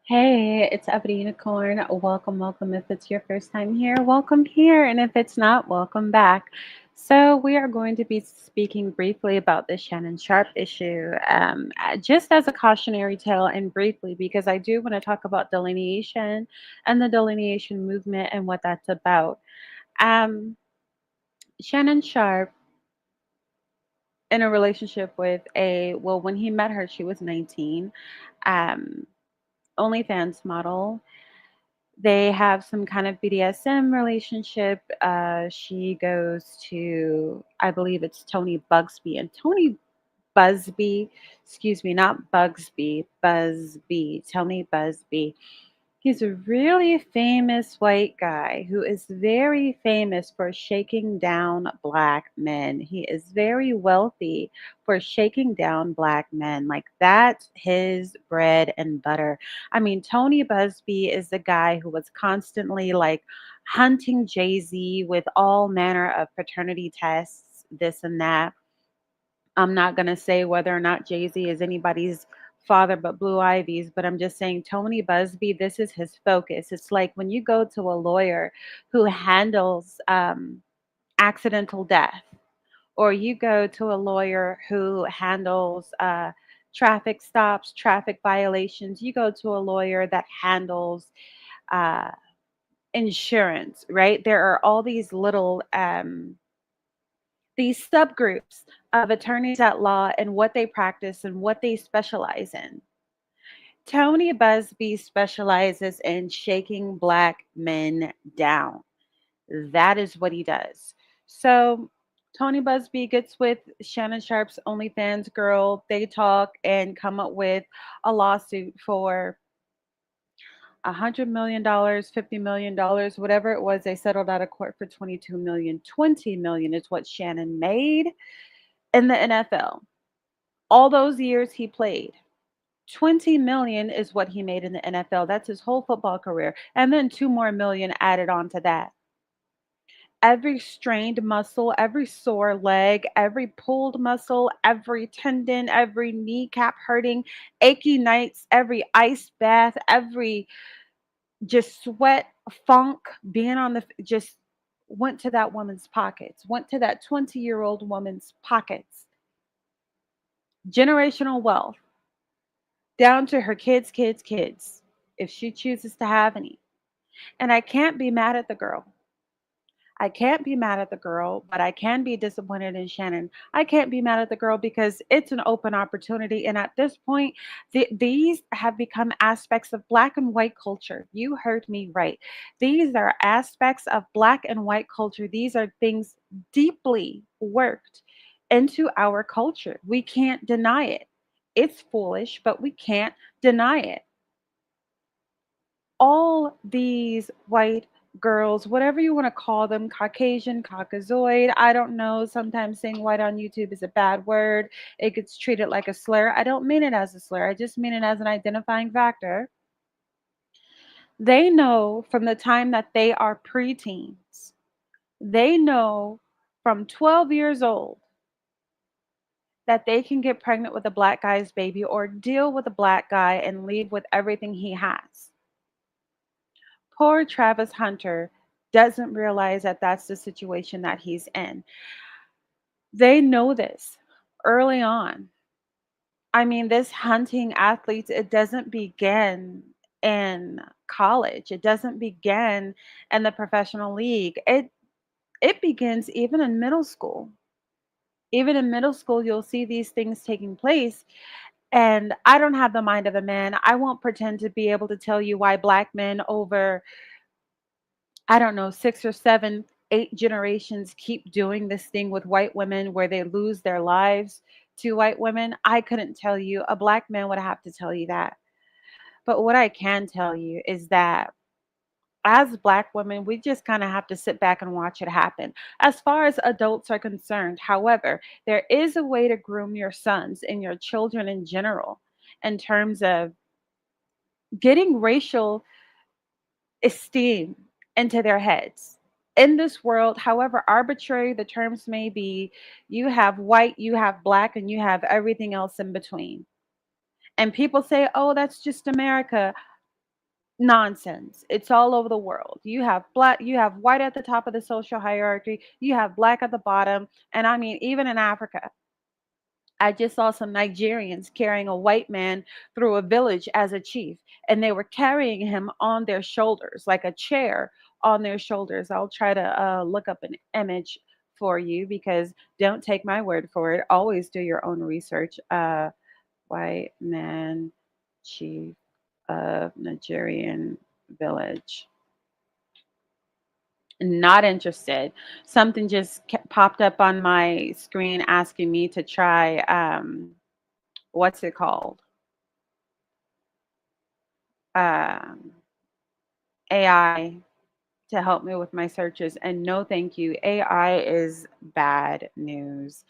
Hey, it's Ebony Unicorn. Welcome, welcome. If it's your first time here, welcome here. And if it's not, welcome back. So, we are going to be speaking briefly about the Shannon Sharpe issue, just as a cautionary tale and briefly, because I do want to talk about delineation and the delineation movement and what that's about. Um, Shannon Sharpe, in a relationship with when he met her, she was 19, um, OnlyFans model. They have some kind of BDSM relationship. She goes to, I believe it's Tony Bugsby, and Tony Busby, excuse me, not Bugsby, Busby, Tony Busby. He's a really famous white guy who is very famous for shaking down black men. He is very wealthy for shaking down black men. Like that's his bread and butter. I mean, Tony Busby is the guy who was constantly like hunting Jay-Z with all manner of paternity tests, this and that. I'm not going to say whether or not Jay-Z is anybody's father but Blue Ivy's, but I'm just saying Tony Busby, this is his focus. It's like when you go to a lawyer who handles accidental death, or you go to a lawyer who handles traffic stops, traffic violations, you go to a lawyer that handles uh, insurance, right? There are all these subgroups of attorneys at law and what they practice and what they specialize in. Tony Busby specializes in shaking black men down. That is what he does. So Tony Busby gets with Shannon Sharpe's OnlyFans girl. They talk and come up with a lawsuit for $100 million, $50 million, whatever it was. They settled out of court for 22 million. 20 million is what Shannon made in the NFL. All those years he played. 20 million is what he made in the NFL. That's his whole football career. And then 2 more million added on to that. Every strained muscle, every sore leg, every pulled muscle, every tendon, every kneecap hurting, achy nights, every ice bath, every just sweat, funk, being on the just went to that woman's pockets, went to that 20-year-old woman's pockets. Generational wealth down to her kids, if she chooses to have any. And I can't be mad at the girl. I can't be mad at the girl, but I can be disappointed in Shannon. I can't be mad at the girl because it's an open opportunity. And at this point, these have become aspects of black and white culture. You heard me right. These are aspects of black and white culture. These are things deeply worked into our culture. We can't deny it. It's foolish, but we can't deny it. All these white girls, whatever you want to call them, Caucasian, Caucasoid, I don't know. Sometimes saying white on YouTube is a bad word. It gets treated like a slur. I don't mean it as a slur, I just mean it as an identifying factor. They know from the time that they are preteens, they know from 12 years old that they can get pregnant with a black guy's baby or deal with a black guy and leave with everything he has. Poor Travis Hunter doesn't realize that that's the situation that he's in. They know this early on. I mean, this hunting athletes, it doesn't begin in college. It doesn't begin in the professional league. It begins even in middle school. Even in middle school, you'll see these things taking place. And I don't have the mind of a man. I won't pretend to be able to tell you why black men over, I don't know, 6 or 7, 8 generations keep doing this thing with white women where they lose their lives to white women. I couldn't tell you. A black man would have to tell you that. But what I can tell you is that as black women, we just kind of have to sit back and watch it happen. As far as adults are concerned, however, there is a way to groom your sons and your children in general in terms of getting racial esteem into their heads. In this world, however arbitrary the terms may be, you have white, you have black, and you have everything else in between. And people say, oh, that's just America. Nonsense. It's all over the world. You have black, you have white at the top of the social hierarchy, you have black at the bottom. And I mean, even in Africa, I just saw some Nigerians carrying a white man through a village as a chief, and they were carrying him on their shoulders, like a chair on their shoulders. I'll try to look up an image for you because don't take my word for it. Always do your own research. White man chief of Nigerian village. Not interested. Something just popped up on my screen asking me to try, what's it called? Um, AI to help me with my searches. And no, thank you. AI is bad news.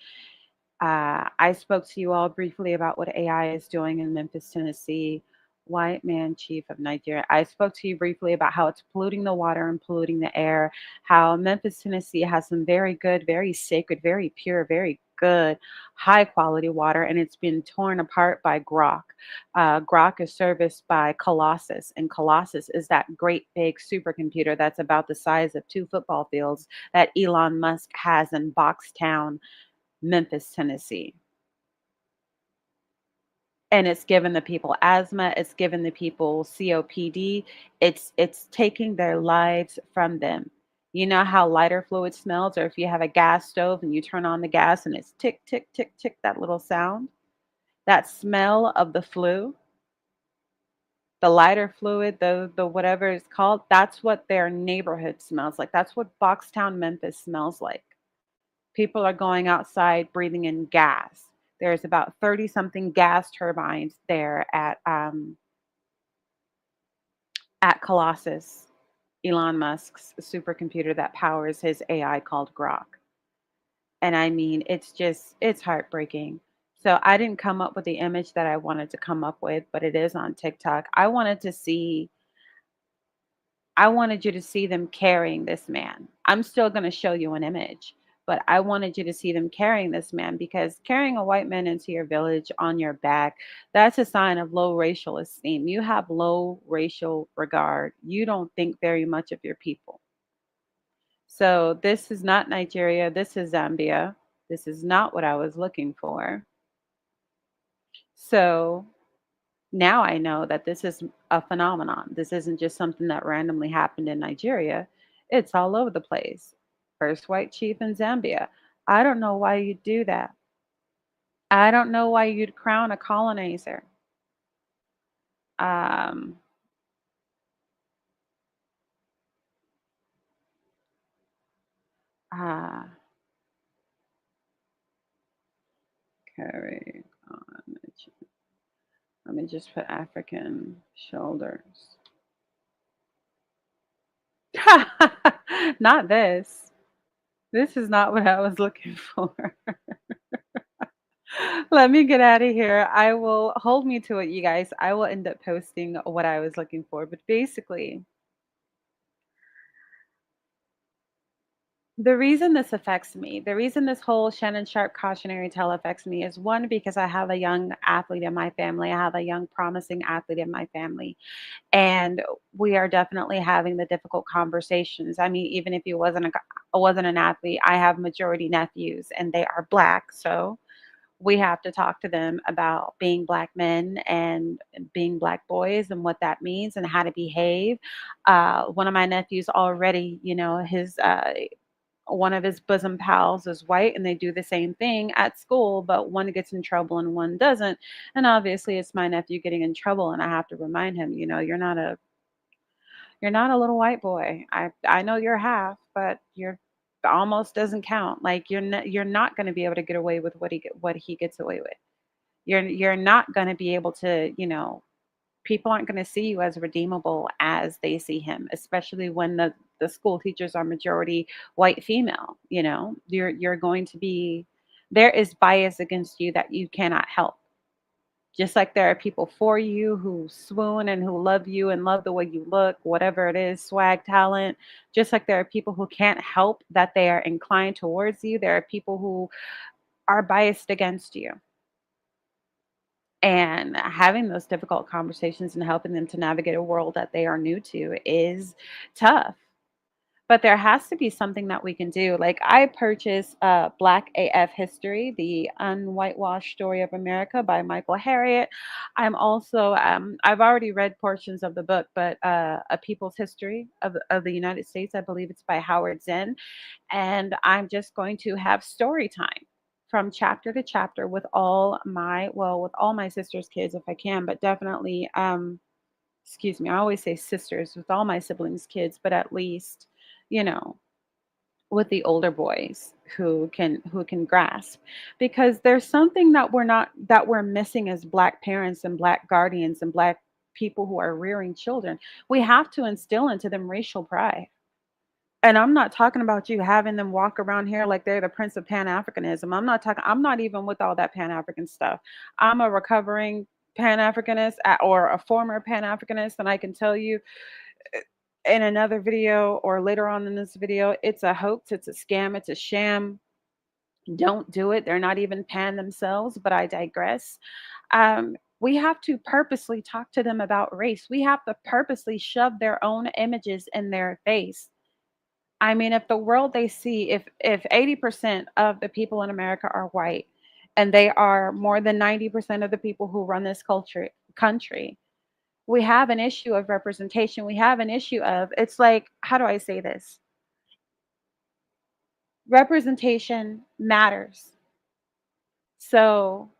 I spoke to you all briefly about what AI is doing in Memphis, Tennessee. White man chief of Nigeria. I spoke to you briefly about how it's polluting the water and polluting the air, how Memphis, Tennessee has some very good, very sacred, very pure, very good, high quality water, and it's been torn apart by Grok. Grok is serviced by Colossus, and Colossus is that great big supercomputer that's about the size of two football fields that Elon Musk has in Boxtown, Memphis, Tennessee. And it's given the people asthma, it's given the people COPD, it's taking their lives from them. You know how lighter fluid smells, or if you have a gas stove and you turn on the gas and it's tick, tick, tick, tick, that little sound, that smell of the flue, the lighter fluid, the whatever it's called, that's what their neighborhood smells like. That's what Boxtown, Memphis smells like. People are going outside breathing in gas. There's about 30 something gas turbines there at Colossus, Elon Musk's supercomputer that powers his AI called Grok. And I mean, it's heartbreaking. So I didn't come up with the image that I wanted to come up with, but it is on TikTok. I wanted you to see them carrying this man. I'm still going to show you an image, but I wanted you to see them carrying this man because carrying a white man into your village on your back, that's a sign of low racial esteem. You have low racial regard. You don't think very much of your people. So this is not Nigeria. This is Zambia. This is not what I was looking for. So now I know that this is a phenomenon. This isn't just something that randomly happened in Nigeria. It's all over the place. First white chief in Zambia. I don't know why you'd do that. I don't know why you'd crown a colonizer. Um, uh, carry on. Let me just put African shoulders. Not this. This is not what I was looking for. Let me get out of here. I will hold me to it, you guys. I will end up posting what I was looking for. But basically, the reason this affects me, the reason this whole Shannon Sharpe cautionary tale affects me is one, because I have a young athlete in my family. I have a young, promising athlete in my family. And we are definitely having the difficult conversations. I mean, even if he wasn't an athlete, I have majority nephews and they are black. So we have to talk to them about being black men and being black boys and what that means and how to behave. One of my nephews already, his one of his bosom pals is white and they do the same thing at school, but one gets in trouble and one doesn't. And obviously it's my nephew getting in trouble and I have to remind him, you're not a little white boy. I know you're half, but you're almost doesn't count. Like you're not going to be able to get away with what he gets away with. You're not going to be able to, people aren't going to see you as redeemable as they see him, especially when the school teachers are majority white female. You're going to be, there is bias against you that you cannot help. Just like there are people for you who swoon and who love you and love the way you look, whatever it is, swag, talent. Just like there are people who can't help that they are inclined towards you, there are people who are biased against you. And having those difficult conversations and helping them to navigate a world that they are new to is tough. But there has to be something that we can do. Like I purchased Black AF History, the Unwhitewashed Story of America by Michael Harriot. I'm also I've already read portions of the book, but A People's History of the United States, I believe it's by Howard Zinn, and I'm just going to have story time from chapter to chapter with with all my sister's kids if I can, but definitely excuse me, I always say sisters with all my siblings' kids, but at least, you know, with the older boys who can grasp, because there's something that we're missing as black parents and black guardians and black people who are rearing children. We have to instill into them racial pride. And I'm not talking about you having them walk around here like they're the prince of Pan-Africanism. I'm not even with all that Pan-African stuff. I'm a recovering Pan-Africanist or a former Pan-Africanist, and I can tell you in another video or later on in this video, it's a hoax, it's a scam, it's a sham. Don't do it. They're not even Pan themselves, but I digress. We have to purposely talk to them about race. We have to purposely shove their own images in their face. I mean, if the world they see, if 80% of the people in America are white, and they are more than 90% of the people who run this country, we have an issue of representation. We have an issue of, it's like, how do I say this? Representation matters. So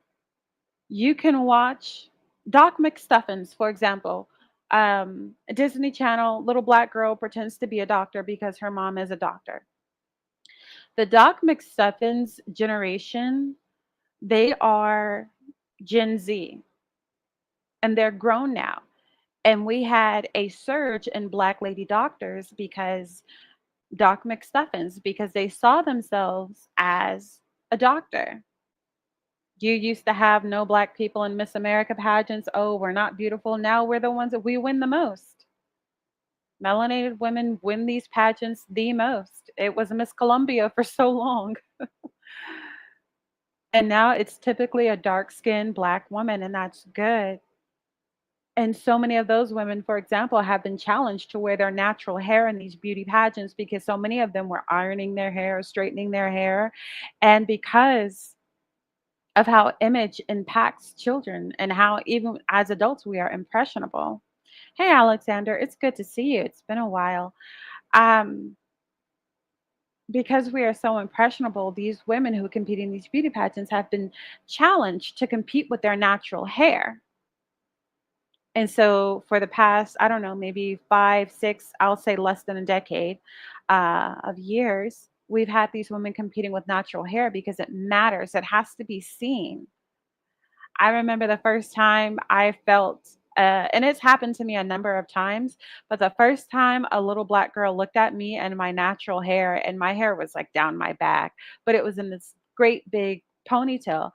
you can watch Doc McStuffins, for example. Disney Channel, little black girl pretends to be a doctor because her mom is a doctor. The Doc McStuffins generation, they are Gen Z and they're grown now. And we had a surge in black lady doctors because Doc McStuffins, because they saw themselves as a doctor. You used to have no black people in Miss America pageants. Oh, we're not beautiful. Now we're the ones that we win the most. Melanated women win these pageants the most. It was Miss Columbia for so long. And now it's typically a dark skinned black woman, and that's good. And so many of those women, for example, have been challenged to wear their natural hair in these beauty pageants because so many of them were ironing their hair, straightening their hair. And because of how image impacts children and how even as adults we are impressionable. Hey, Alexander, it's good to see you. It's been a while. Um, because we are so impressionable, these women who compete in these beauty pageants have been challenged to compete with their natural hair. And so for the past, I don't know, maybe 5, 6, I'll say less than a decade of years, we've had these women competing with natural hair because it matters. It has to be seen. I remember the first time I felt, and it's happened to me a number of times, but the first time a little black girl looked at me and my natural hair, and my hair was like down my back, but it was in this great big ponytail.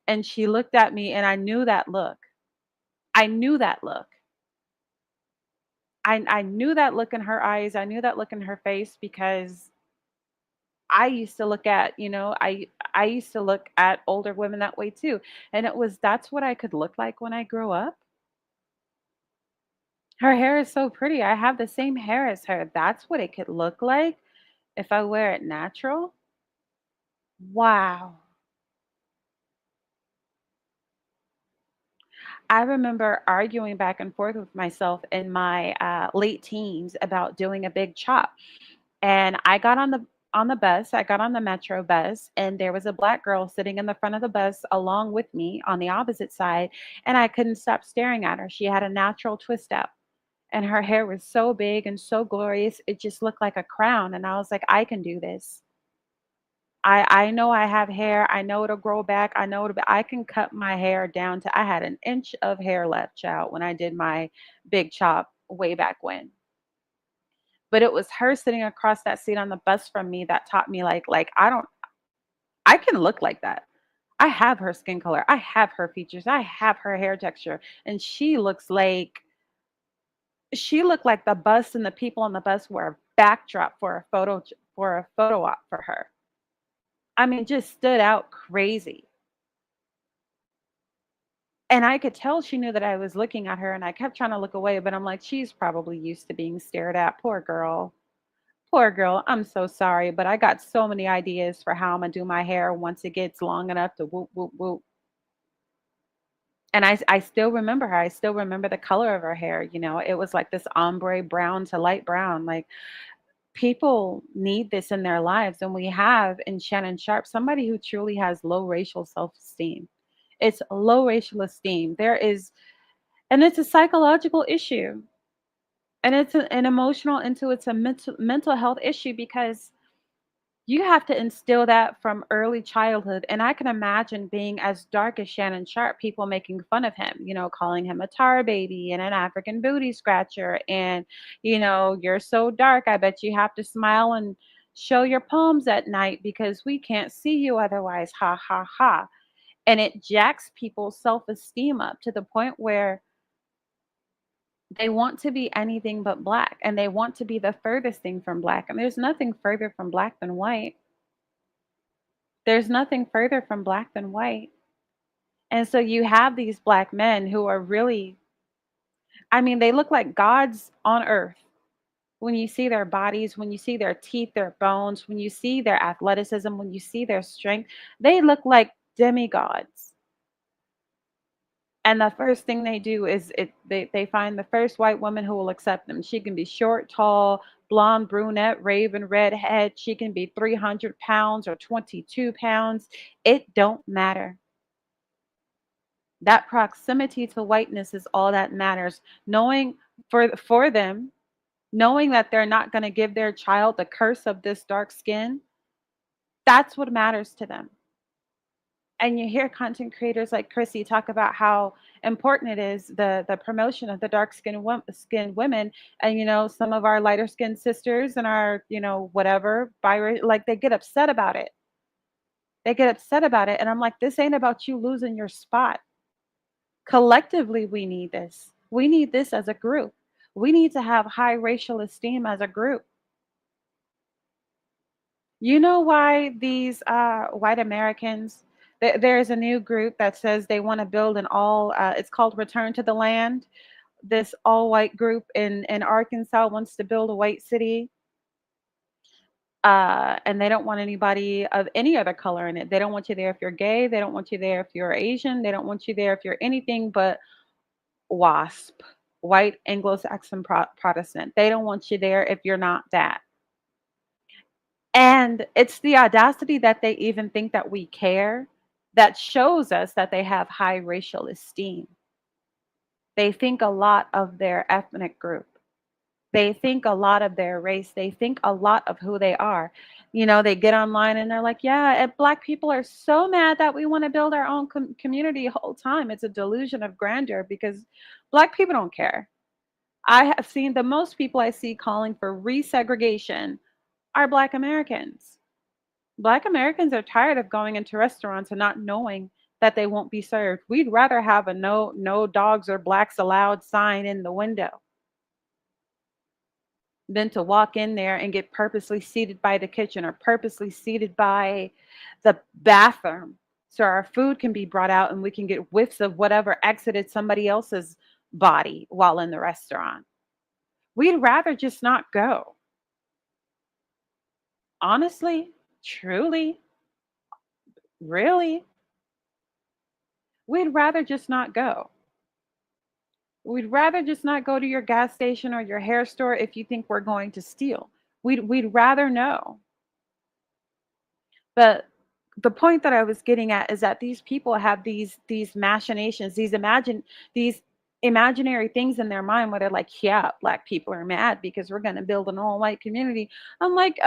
And she looked at me, and I knew that look. I knew that look. I knew that look in her eyes. I knew that look in her face because I used to look at, I used to look at older women that way too. And that's what I could look like when I grew up. Her hair is so pretty. I have the same hair as her. That's what it could look like if I wear it natural. Wow. I remember arguing back and forth with myself in my late teens about doing a big chop. And I got on the bus, I got on the metro bus, and there was a black girl sitting in the front of the bus along with me on the opposite side, and I couldn't stop staring at her. She had a natural twist out, and her hair was so big and so glorious, it just looked like a crown, and I was like, "I can do this. I know I have hair. I know it'll grow back. I know I can cut my hair down to I had an inch of hair left, child, when I did my big chop way back when." But it was her sitting across that seat on the bus from me that taught me I can look like that. I have her skin color. I have her features. I have her hair texture. And she looked like the bus and the people on the bus were a backdrop for a photo op for her. I mean, just stood out crazy. And I could tell she knew that I was looking at her, and I kept trying to look away, but I'm like, she's probably used to being stared at. Poor girl. Poor girl. I'm so sorry, but I got so many ideas for how I'm gonna do my hair once it gets long enough to whoop whoop whoop. And I still remember her. I still remember the color of her hair. It was like this ombre brown to light brown. Like, people need this in their lives, and we have in Shannon Sharpe somebody who truly has low racial self-esteem. It's low racial esteem. And it's a psychological issue, and it's an emotional into it's a mental health issue, because you have to instill that from early childhood. And I can imagine being as dark as Shannon Sharpe, people making fun of him, calling him a tar baby and an African booty scratcher. And, you're so dark. I bet you have to smile and show your palms at night because we can't see you otherwise. Ha, ha, ha. And it jacks people's self esteem up to the point where they want to be anything but black, and they want to be the furthest thing from black. And there's nothing further from black than white. There's nothing further from black than white. And so you have these black men who are really, I mean, they look like gods on earth. When you see their bodies, when you see their teeth, their bones, when you see their athleticism, when you see their strength, they look like demigods. And the first thing they do is they find the first white woman who will accept them. She can be short, tall, blonde, brunette, raven, redhead. She can be 300 pounds or 22 pounds. It don't matter. That proximity to whiteness is all that matters. Knowing for them, knowing that they're not going to give their child the curse of this dark skin, that's what matters to them. And you hear content creators like Chrissy talk about how important it is, the promotion of the dark skinned women. And some of our lighter skinned sisters and our whatever like they get upset about it. They get upset about it, and I'm like, this ain't about you losing your spot. Collectively, we need this. We need this as a group. We need to have high racial esteem as a group. You know why these white Americans, there's a new group that says they want to build it's called Return to the Land. This all white group in Arkansas wants to build a white city. And they don't want anybody of any other color in it. They don't want you there if you're gay. They don't want you there if you're Asian. They don't want you there if you're anything but WASP, white Anglo-Saxon Protestant. They don't want you there if you're not that. And it's the audacity that they even think that we care that shows us that they have high racial esteem. They think a lot of their ethnic group. They think a lot of their race. They think a lot of who they are. They get online and they're like, yeah, and black people are so mad that we want to build our own community the whole time. It's a delusion of grandeur because black people don't care. I have seen the most people I see calling for resegregation are black Americans. Black Americans are tired of going into restaurants and not knowing that they won't be served. We'd rather have a no dogs or blacks allowed sign in the window than to walk in there and get purposely seated by the kitchen or purposely seated by the bathroom so our food can be brought out and we can get whiffs of whatever exited somebody else's body while in the restaurant. We'd rather just not go. Honestly, truly, really, we'd rather just not go. We'd rather just not go to your gas station or your hair store if you think we're going to steal. We'd rather know. But the point that I was getting at is that these people have these machinations, these imaginary things in their mind where they're like, yeah, black people are mad because we're going to build an all white community. I'm like,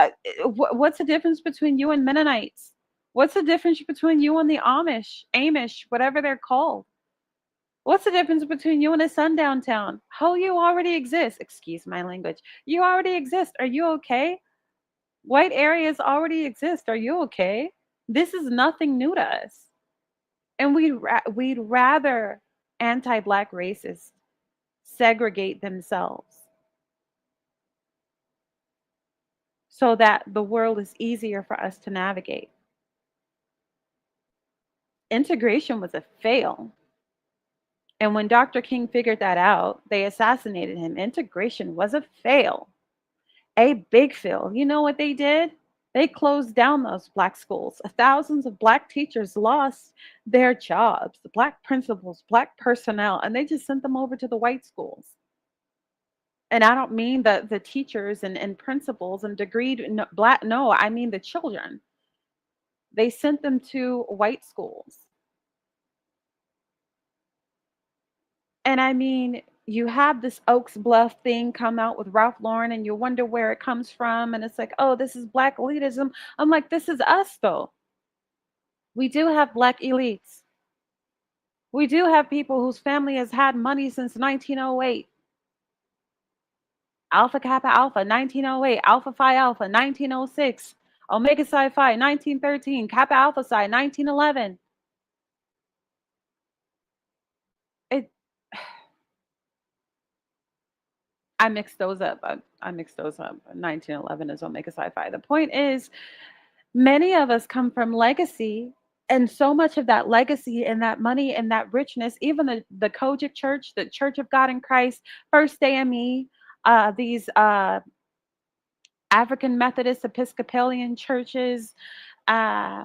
what's the difference between you and Mennonites? What's the difference between you and the Amish, whatever they're called? What's the difference between you and a sundown town? How you already exist. Excuse my language. You already exist. Are you okay? White areas already exist. Are you okay? This is nothing new to us. And we'd rather anti-black racists segregate themselves so that the world is easier for us to navigate. Integration was a fail. And when Dr. King figured that out, they assassinated him. Integration was a fail, a big fail. You know what they did? They closed down those black schools. Thousands of black teachers lost their jobs, black principals, black personnel, and they just sent them over to the white schools. And I don't mean the teachers and principals and degreed black. No, I mean the children. They sent them to white schools. And I mean, you have this Oaks Bluff thing come out with Ralph Lauren, and you wonder where it comes from. And it's like, oh, this is black elitism. I'm like, this is us, though. We do have black elites. We do have people whose family has had money since 1908. Alpha Kappa Alpha, 1908. Alpha Phi Alpha, 1906. Omega Psi Phi, 1913. Kappa Alpha Psi, 1911. It, I mixed those up. I mixed those up. 1911 is Omega Psi Phi. The point is, many of us come from legacy, and so much of that legacy and that money and that richness, even the Kojic Church, the Church of God in Christ, First AME, these African Methodist Episcopalian churches, uh,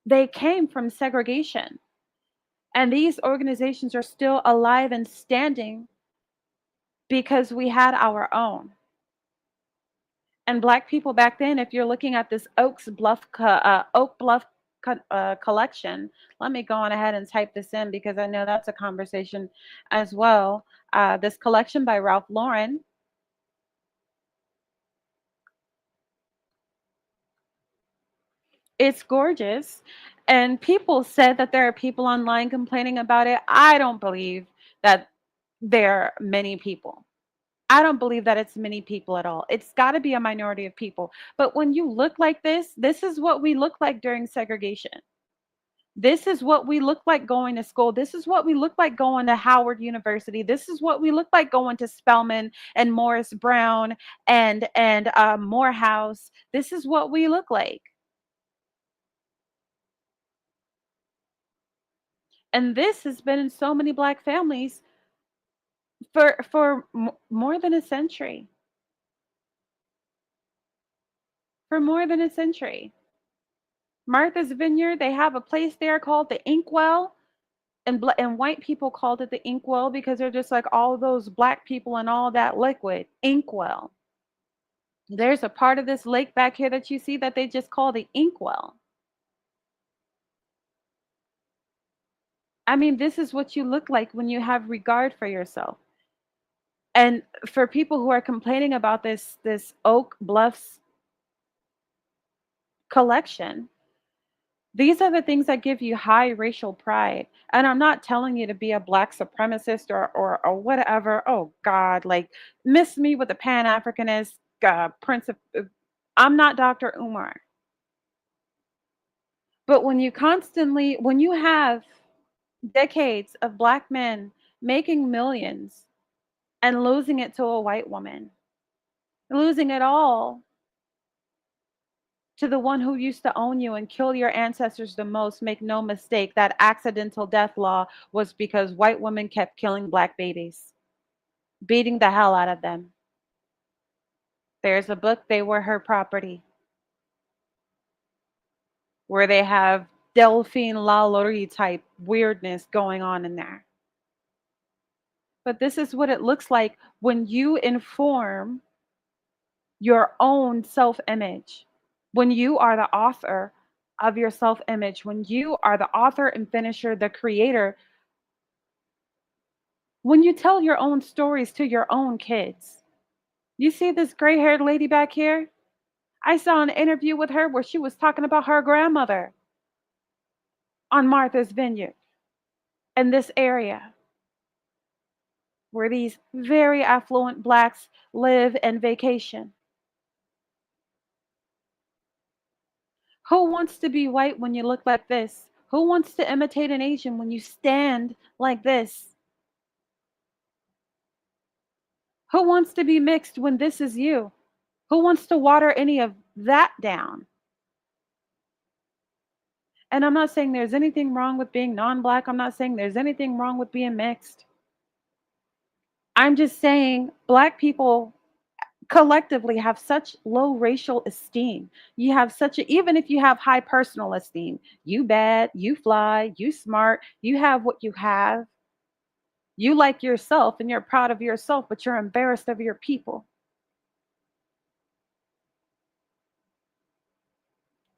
they came from segregation. And these organizations are still alive and standing because we had our own. And black people back then, if you're looking at this Oak Bluff collection, let me go on ahead and type this in because I know that's a conversation as well. This collection by Ralph Lauren, it's gorgeous. And people said that there are people online complaining about it. I don't believe that there are many people. I don't believe that it's many people at all. It's got to be a minority of people. But when you look like this is what we look like during segregation. This is what we look like going to school. This is what we look like going to Howard University. This is what we look like going to Spelman and Morris Brown and Morehouse. This is what we look like. And this has been in so many black families for more than a century. For more than a century. Martha's Vineyard, they have a place there called the Inkwell, and white people called it the Inkwell because they're just like all those black people and all that liquid. Inkwell. There's a part of this lake back here that you see that they just call the Inkwell. I mean, this is what you look like when you have regard for yourself. And for people who are complaining about this Oak Bluffs collection, these are the things that give you high racial pride. And I'm not telling you to be a black supremacist or whatever. Oh God, like miss me with a Pan Africanist prince of. I'm not Dr. Umar. But when you have decades of black men making millions and losing it to a white woman, losing it all to the one who used to own you and kill your ancestors the most, make no mistake, that accidental death law was because white women kept killing black babies, beating the hell out of them. There's a book, They Were Her Property, where they have Delphine Lalaurie type weirdness going on in there. But this is what it looks like when you inform your own self image, when you are the author of your self image, when you are the author and finisher, the creator, when you tell your own stories to your own kids. You see this gray haired lady back here? I saw an interview with her where she was talking about her grandmother on Martha's Vineyard in this area where these very affluent blacks live and vacation. Who wants to be white when you look like this? Who wants to imitate an Asian when you stand like this? Who wants to be mixed when this is you? Who wants to water any of that down? And I'm not saying there's anything wrong with being non-black. I'm not saying there's anything wrong with being mixed. I'm just saying black people collectively have such low racial esteem. You have such a, even if you have high personal esteem, you bad, you fly, you smart, you have what you have. You like yourself and you're proud of yourself, but you're embarrassed of your people.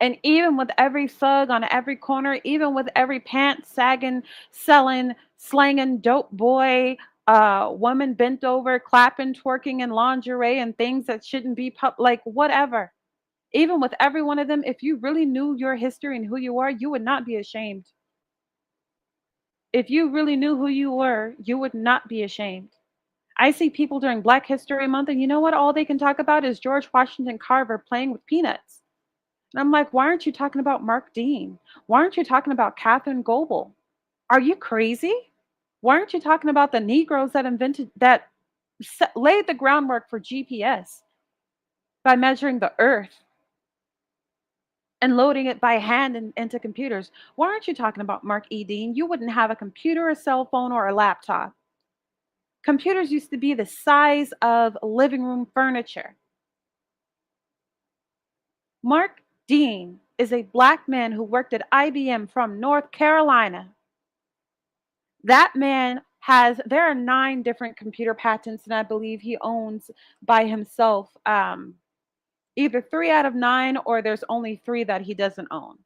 And even with every thug on every corner, even with every pants sagging, selling, slanging dope boy, woman bent over, clapping, twerking in lingerie and things that shouldn't be like whatever. Even with every one of them, if you really knew your history and who you are, you would not be ashamed. If you really knew who you were, you would not be ashamed. I see people during Black History Month, and you know what? All they can talk about is George Washington Carver playing with peanuts. And I'm like, why aren't you talking about Mark Dean? Why aren't you talking about Catherine Goebel? Are you crazy? Why aren't you talking about the Negroes that invented, that laid the groundwork for GPS by measuring the earth and loading it by hand into computers? Why aren't you talking about Mark E. Dean? You wouldn't have a computer, a cell phone, or a laptop. Computers used to be the size of living room furniture. Mark Dean is a black man who worked at IBM from North Carolina. That man has, there are 9 different computer patents, and I believe he owns by himself either 3 out of 9, or there's only 3 that he doesn't own.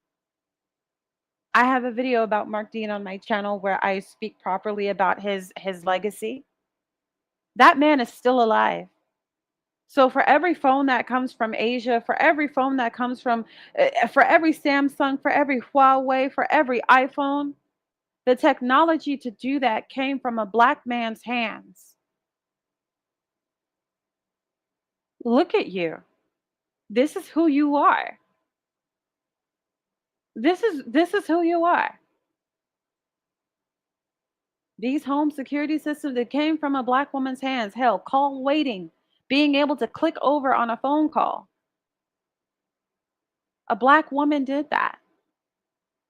I have a video about Mark Dean on my channel where I speak properly about his legacy. That man is still alive. So for every phone that comes from Asia, for every phone that comes from, for every Samsung, for every Huawei, for every iPhone, the technology to do that came from a black man's hands. Look at you. This is who you are. This is who you are. These home security systems that came from a black woman's hands. Hell, call waiting, being able to click over on a phone call. A black woman did that.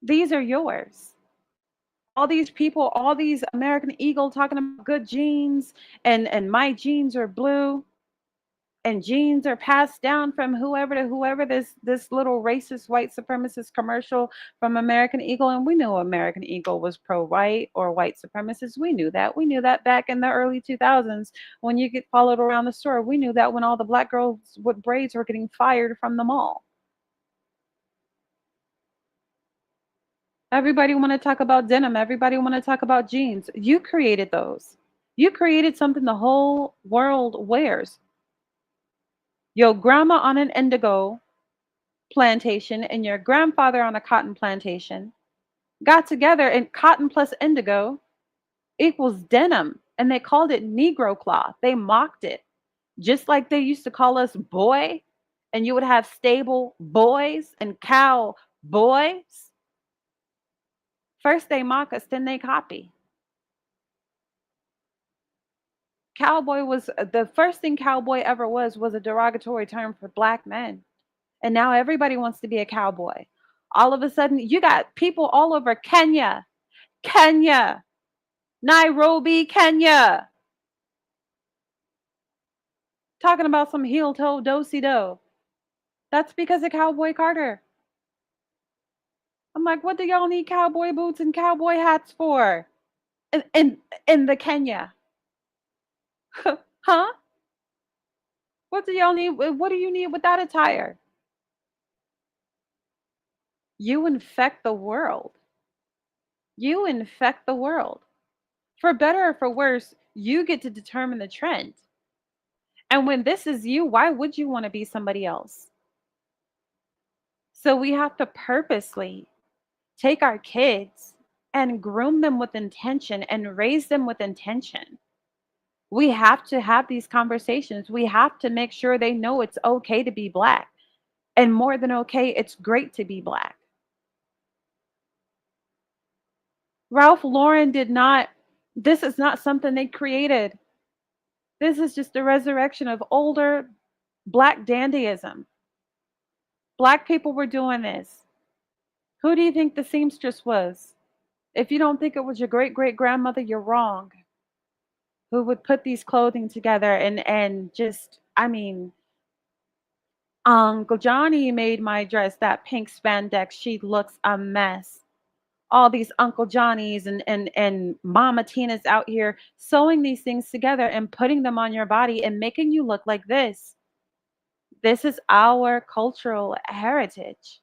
These are yours. All these people, all these American Eagle talking about good genes, and my genes are blue, and genes are passed down from whoever to whoever. This little racist white supremacist commercial from American Eagle, and we knew American Eagle was pro-white or white supremacist. We knew that. We knew that back in the early 2000s when you get followed around the store. We knew that when all the black girls with braids were getting fired from the mall. Everybody want to talk about denim. Everybody want to talk about jeans. You created those. You created something the whole world wears. Your grandma on an indigo plantation and your grandfather on a cotton plantation got together, and cotton plus indigo equals denim. And they called it Negro cloth. They mocked it. Just like they used to call us boy, and you would have stable boys and cow boys. First they mock us, then they copy. Cowboy was the first thing cowboy ever was a derogatory term for black men. And now everybody wants to be a cowboy. All of a sudden, you got people all over Kenya, Nairobi, Kenya, talking about some heel toe do-si do. That's because of Cowboy Carter. I'm like, what do y'all need cowboy boots and cowboy hats for? In the Kenya. Huh? What do y'all need? What do you need with that attire? You infect the world. You infect the world. For better or for worse, you get to determine the trend. And when this is you, why would you want to be somebody else? So we have to purposely take our kids and groom them with intention and raise them with intention. We have to have these conversations. We have to make sure they know it's okay to be black. And more than okay, it's great to be black. Ralph Lauren did not, this is not something they created. This is just a resurrection of older black dandyism. Black people were doing this. Who do you think the seamstress was? If you don't think it was your great great grandmother, you're wrong. Who would put these clothing together and just, I mean, Uncle Johnny made my dress, that pink spandex. She looks a mess. All these Uncle Johnnies and Mama Tina's out here sewing these things together and putting them on your body and making you look like this. This is our cultural heritage.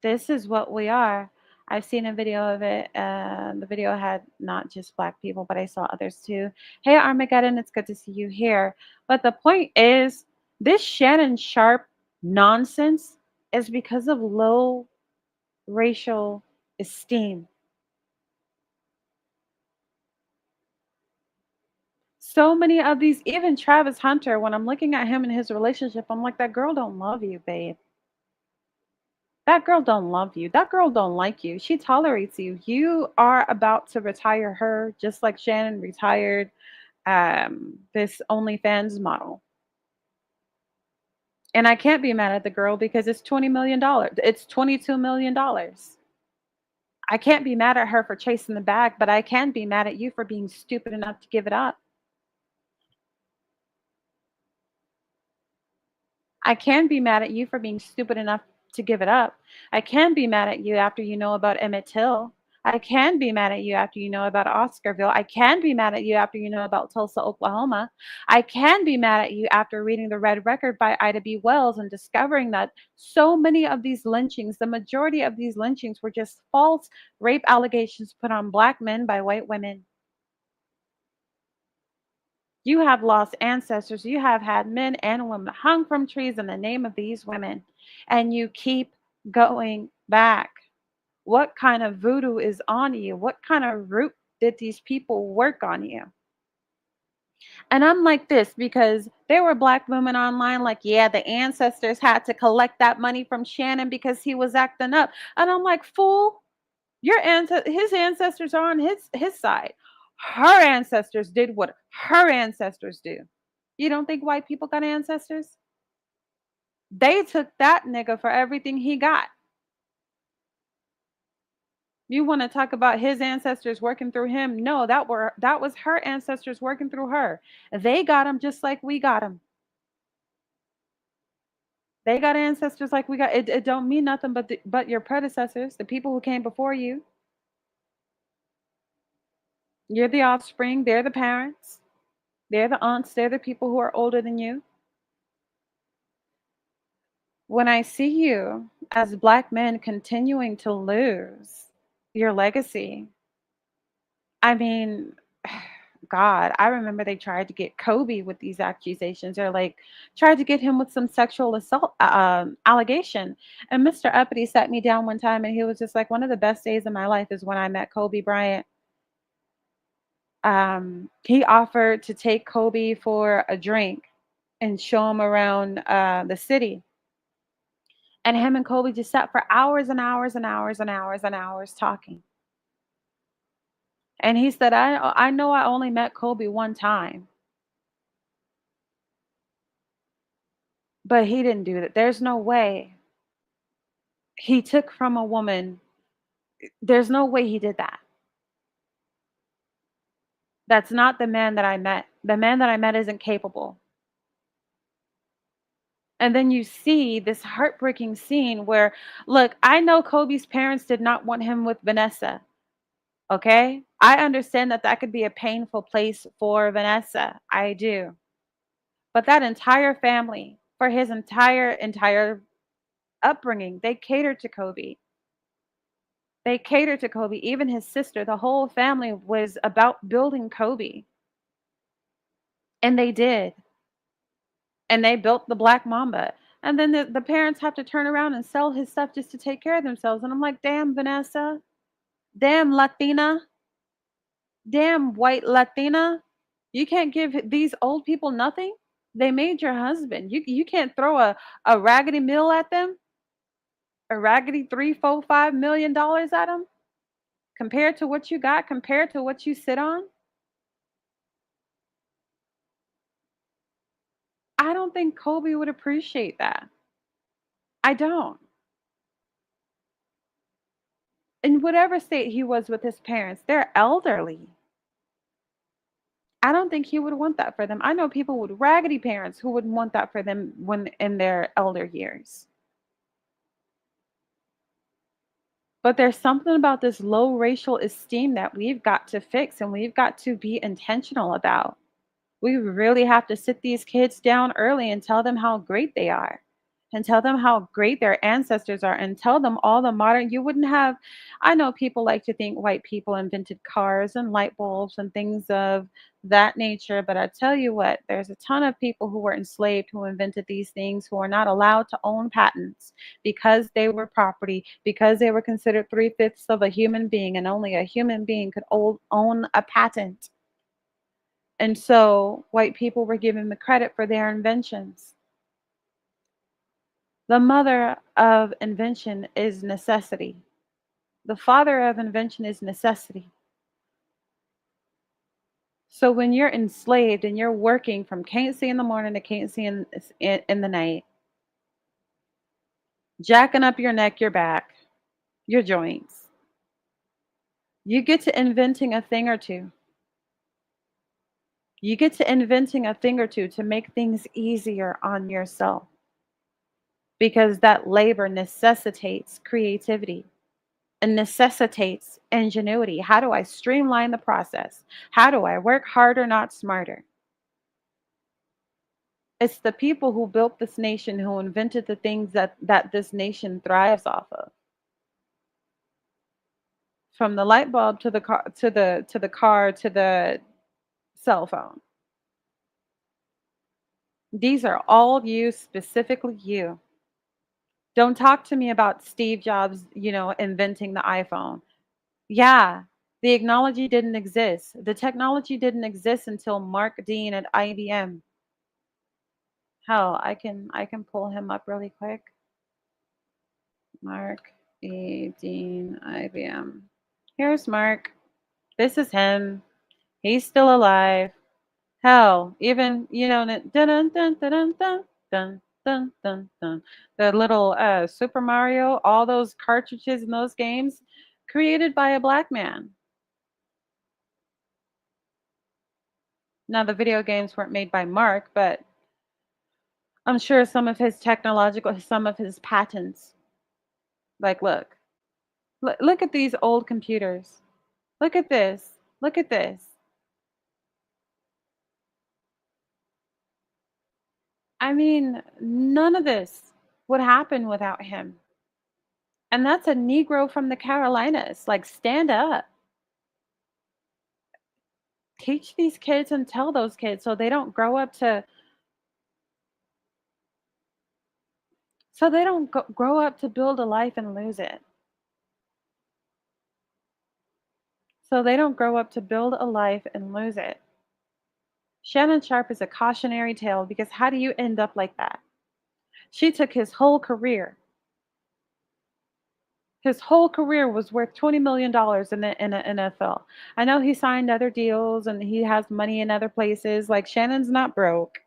This is what we are. I've seen a video of it. The video had not just black people, but I saw others too. Hey, Armageddon, it's good to see you here. But the point is, this Shannon Sharpe nonsense is because of low racial esteem. So many of these, even Travis Hunter, when I'm looking at him and his relationship, I'm like, that girl don't love you, babe. That girl don't love you. That girl don't like you. She tolerates you. You are about to retire her just like Shannon retired this OnlyFans model. And I can't be mad at the girl because it's $20 million. It's $22 million. I can't be mad at her for chasing the bag, but I can be mad at you for being stupid enough to give it up. I can be mad at you for being stupid enough to give it up. I can be mad at you after you know about Emmett Till. I can be mad at you after you know about Oscarville. I can be mad at you after you know about Tulsa, Oklahoma. I can be mad at you after reading The Red Record by Ida B. Wells and discovering that so many of these lynchings, the majority of these lynchings, were just false rape allegations put on black men by white women. You have lost ancestors. You have had men and women hung from trees in the name of these women, and you keep going back. What kind of voodoo is on you? What kind of root did these people work on you? And I'm like this because there were black women online like, yeah, the ancestors had to collect that money from Shannon because he was acting up. And I'm like, fool, his ancestors are on his side. Her ancestors did what her ancestors do. You don't think white people got ancestors? They took that nigga for everything he got. You want to talk about his ancestors working through him? No, that was her ancestors working through her. They got him just like we got him. They got ancestors like we got. It don't mean nothing but your predecessors, the people who came before you. You're the offspring. They're the parents. They're the aunts. They're the people who are older than you. When I see you as black men continuing to lose your legacy, I mean, God, I remember they tried to get Kobe with these accusations, or like tried to get him with some sexual assault allegation. And Mr. Uppity sat me down one time and he was just like, one of the best days of my life is when I met Kobe Bryant. He offered to take Kobe for a drink and show him around the city. And him and Kobe just sat for hours and hours and hours and hours and hours talking. And he said, I know I only met Kobe one time, but he didn't do that. There's no way he took from a woman. There's no way he did that. That's not the man that I met. The man that I met isn't capable. And then you see this heartbreaking scene where, look, I know Kobe's parents did not want him with Vanessa. Okay. I understand that that could be a painful place for Vanessa. I do. But that entire family, for his entire upbringing, they catered to Kobe. They catered to Kobe. Even his sister, the whole family was about building Kobe. And they did. And they built the Black Mamba. And then the parents have to turn around and sell his stuff just to take care of themselves. And I'm like, damn, Vanessa, damn, Latina, damn, white Latina. You can't give these old people nothing. They made your husband. You can't throw a raggedy meal at them, a raggedy 3, 4, 5 million dollars at them compared to what you got, compared to what you sit on. I don't think Kobe would appreciate that. I don't. in whatever state he was with his parents, they're elderly. I don't think he would want that for them. I know people with raggedy parents who wouldn't want that for them when in their elder years. But there's something about this low racial esteem that we've got to fix and we've got to be intentional about. We really have to sit these kids down early and tell them how great they are and tell them how great their ancestors are and tell them all the modern you wouldn't have. I know people like to think white people invented cars and light bulbs and things of that nature, but I tell you what, there's a ton of people who were enslaved who invented these things who are not allowed to own patents because they were property, because they were considered three-fifths of a human being and only a human being could own a patent. And so white people were given the credit for their inventions. The mother of invention is necessity. The father of invention is necessity. So when you're enslaved and you're working from can't see in the morning to can't see in the night, jacking up your neck, your back, your joints, you get to inventing a thing or two. You get to inventing a thing or two to make things easier on yourself because that labor necessitates creativity and necessitates ingenuity. How do I streamline the process? How do I work harder, not smarter? It's the people who built this nation who invented the things that this nation thrives off of. From the light bulb to the car to the cell phone. These are all you, specifically you. Don't talk to me about Steve Jobs, inventing the iPhone. Yeah, the technology didn't exist. The technology didn't exist until Mark Dean at IBM. Hell, I can pull him up really quick. Mark E. Dean, IBM. Here's Mark. This is him. He's still alive. Hell, even dun dun dun dun dun dun dun dun dun. The little Super Mario, all those cartridges in those games, created by a black man. Now the video games weren't made by Mark, but I'm sure some of his patents. Like, look at these old computers. Look at this. Look at this. I mean, none of this would happen without him. And that's a Negro from the Carolinas. Like, stand up. Teach these kids and tell those kids so they don't grow up to grow up to build a life and lose it. So they don't grow up to build a life and lose it. Shannon Sharpe is a cautionary tale because how do you end up like that? She took his whole career. His whole career was worth $20 million in the NFL. I know he signed other deals and he has money in other places. Like Shannon's not broke,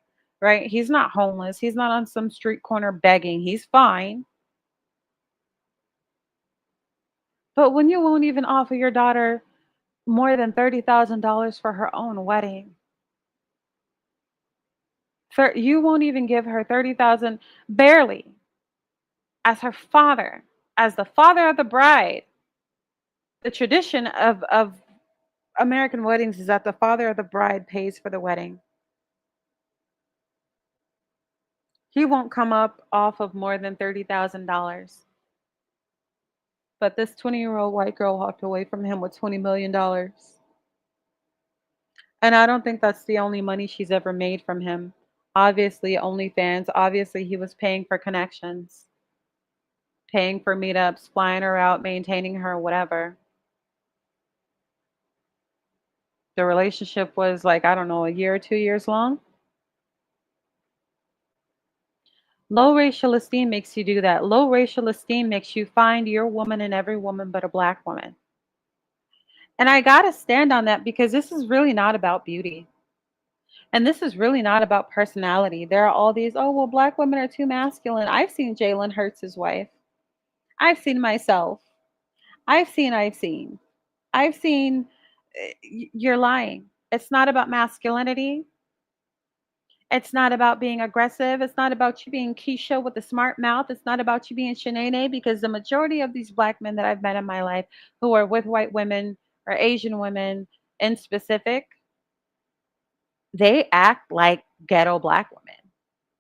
right? He's not homeless. He's not on some street corner begging. He's fine. But when you won't even offer your daughter more than $30,000 for her own wedding, you won't even give her 30,000 barely as her father, as the father of the bride. The tradition of American weddings is that the father of the bride pays for the wedding. He won't come up off of more than $30,000. But this 20-year-old white girl walked away from him with $20 million. And I don't think that's the only money she's ever made from him. Obviously, OnlyFans, obviously, he was paying for connections, paying for meetups, flying her out, maintaining her, whatever. The relationship was like, I don't know, a year or 2 years long. Low racial esteem makes you do that. Low racial esteem makes you find your woman in every woman but a black woman. And I got to stand on that because this is really not about beauty. And this is really not about personality. There are all these, oh, well, black women are too masculine. I've seen Jalen Hurts' wife. I've seen myself. I've seen. I've seen you're lying. It's not about masculinity. It's not about being aggressive. It's not about you being Keisha with a smart mouth. It's not about you being Shanae because the majority of these black men that I've met in my life who are with white women or Asian women in specific, they act like ghetto black women.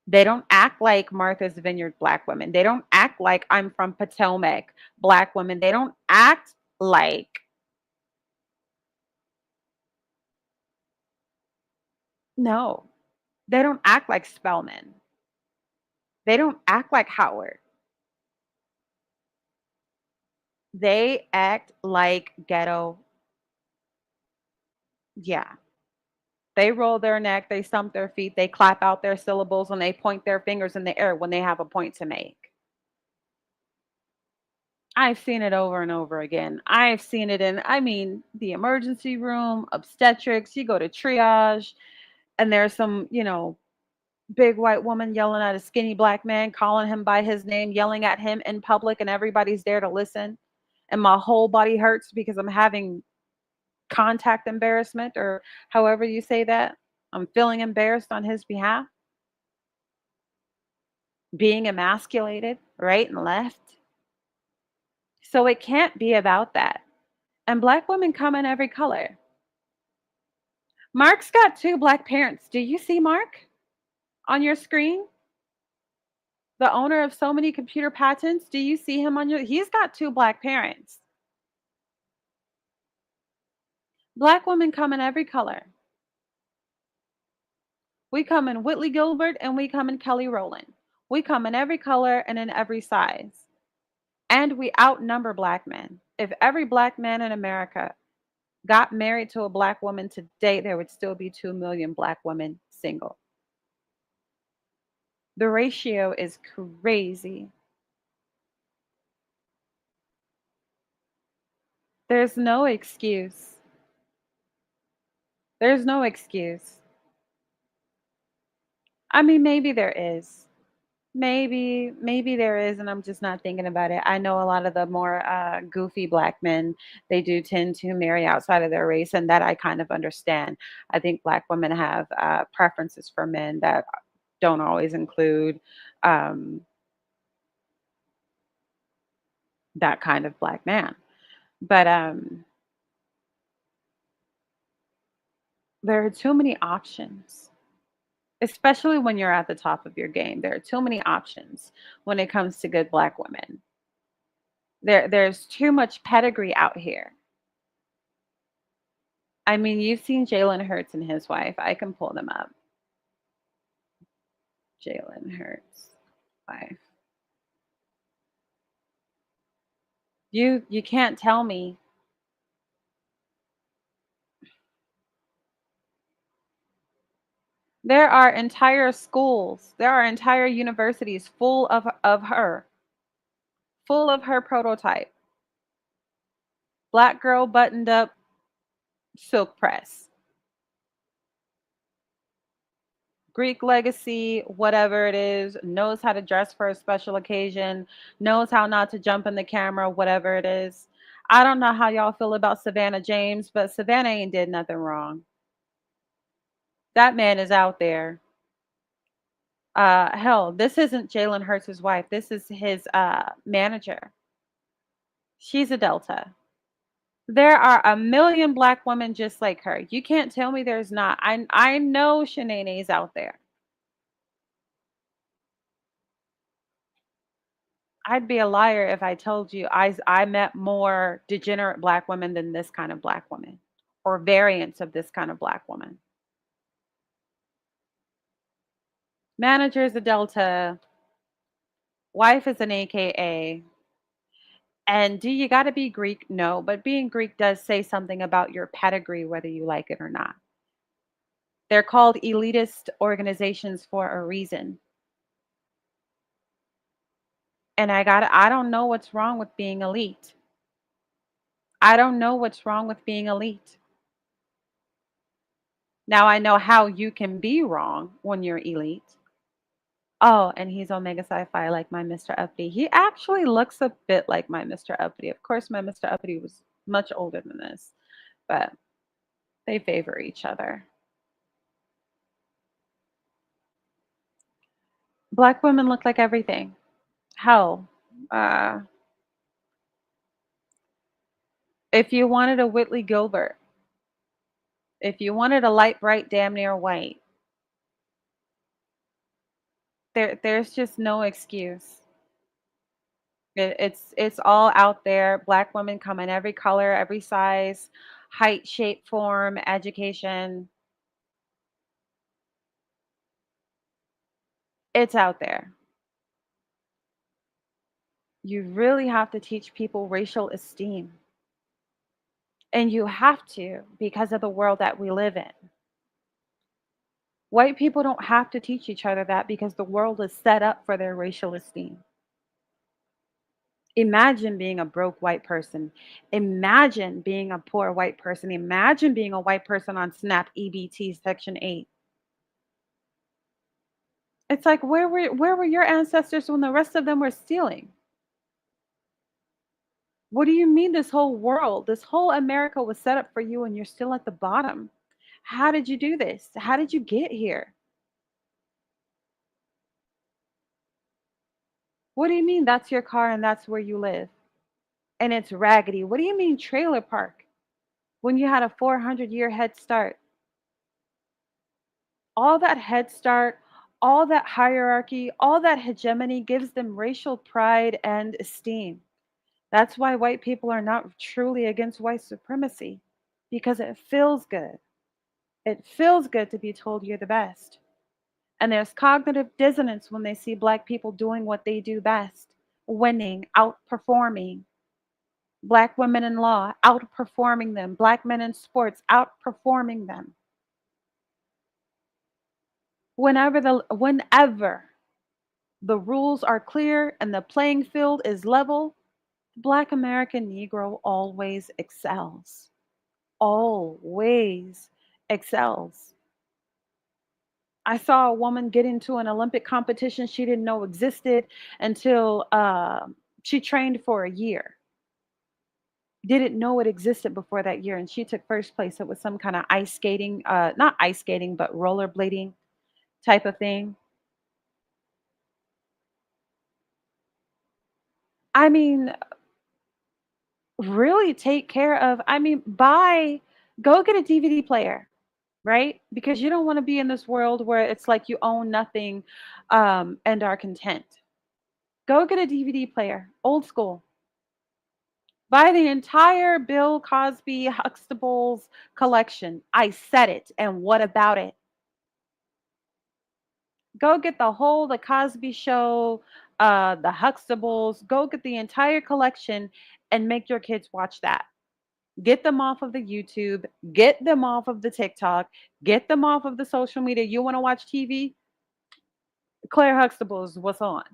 They don't act like Martha's Vineyard black women. They don't act like I'm from Potomac black women. They don't act like, no, they don't act like Spellman. They don't act like Howard. They act like ghetto. Yeah. They roll their neck, they stump their feet, they clap out their syllables, and they point their fingers in the air when they have a point to make. I've seen it over and over again. I've seen it in, I mean, the emergency room, obstetrics, you go to triage, and there's some, big white woman yelling at a skinny black man, calling him by his name, yelling at him in public, and everybody's there to listen. And my whole body hurts because I'm having contact embarrassment, or however you say that. I'm feeling embarrassed on his behalf, being emasculated right and left. So it can't be about that. And black women come in every color. Mark's got two black parents. Do you see Mark on your screen? The owner of so many computer patents. Do you see him on your? He's got two black parents. Black women come in every color. We come in Whitley Gilbert and we come in Kelly Rowland. We come in every color and in every size. And we outnumber black men. If every black man in America got married to a black woman today, there would still be 2 million black women single. The ratio is crazy. There's no excuse. There's no excuse. I mean, maybe there is. Maybe there is, and I'm just not thinking about it. I know a lot of the more goofy black men, they do tend to marry outside of their race, and that I kind of understand. I think black women have preferences for men that don't always include um, that kind of black man. But there are too many options, especially when you're at the top of your game. There are too many options when it comes to good black women. There's too much pedigree out here. I mean, you've seen Jalen Hurts and his wife. I can pull them up. Jalen Hurts' wife. You can't tell me. There are entire schools, there are entire universities full of her prototype. Black girl buttoned up silk press. Greek legacy, whatever it is, knows how to dress for a special occasion, knows how not to jump in the camera, whatever it is. I don't know how y'all feel about Savannah James, but Savannah ain't did nothing wrong. That man is out there. Hell, this isn't Jalen Hurts' wife. This is his manager. She's a Delta. There are a million black women just like her. You can't tell me there's not. I know Shanae's out there. I'd be a liar if I told you I met more degenerate black women than this kind of black woman, or variants of this kind of black woman. Manager is a Delta, wife is an AKA. And do you got to be Greek? No, but being Greek does say something about your pedigree, whether you like it or not. They're called elitist organizations for a reason. And I don't know what's wrong with being elite. I don't know what's wrong with being elite. Now I know how you can be wrong when you're elite. Oh, and he's Omega Sci-Fi like my Mr. Uppity. He actually looks a bit like my Mr. Uppity. Of course, my Mr. Uppity was much older than this, but they favor each other. Black women look like everything. Hell, uh, if you wanted a Whitley Gilbert, if you wanted a light, bright, damn near white, there's just no excuse. It's all out there. Black women come in every color, every size, height, shape, form, education. It's out there. You really have to teach people racial esteem. And you have to because of the world that we live in. White people don't have to teach each other that because the world is set up for their racial esteem. Imagine being a broke white person. Imagine being a poor white person. Imagine being a white person on SNAP EBT Section 8. It's like where were your ancestors when the rest of them were stealing? What do you mean this whole world, this whole America was set up for you and you're still at the bottom? How did you do this? How did you get here? What do you mean that's your car and that's where you live? And it's raggedy. What do you mean trailer park? When you had a 400-year head start. All that head start, all that hierarchy, all that hegemony gives them racial pride and esteem. That's why white people are not truly against white supremacy because it feels good. It feels good to be told you're the best. And there's cognitive dissonance when they see black people doing what they do best, winning, outperforming. Black women in law, outperforming them. Black men in sports, outperforming them. Whenever the rules are clear and the playing field is level, the Black American Negro always excels. Always excels. I saw a woman get into an Olympic competition she didn't know existed until she trained for a year. Didn't know it existed before that year, and she took first place. It was some kind of ice skating, not ice skating, but rollerblading type of thing. I mean, really take care of, I mean, go get a DVD player, right? Because you don't want to be in this world where it's like you own nothing and are content. Go get a DVD player, old school. Buy the entire Bill Cosby Huxtable's collection. I said it. And what about it? Go get the Cosby Show, the Huxtables. Go get the entire collection and make your kids watch that. Get them off of the YouTube, get them off of the TikTok, get them off of the social media. You want to watch TV? Claire Huxtable is what's on.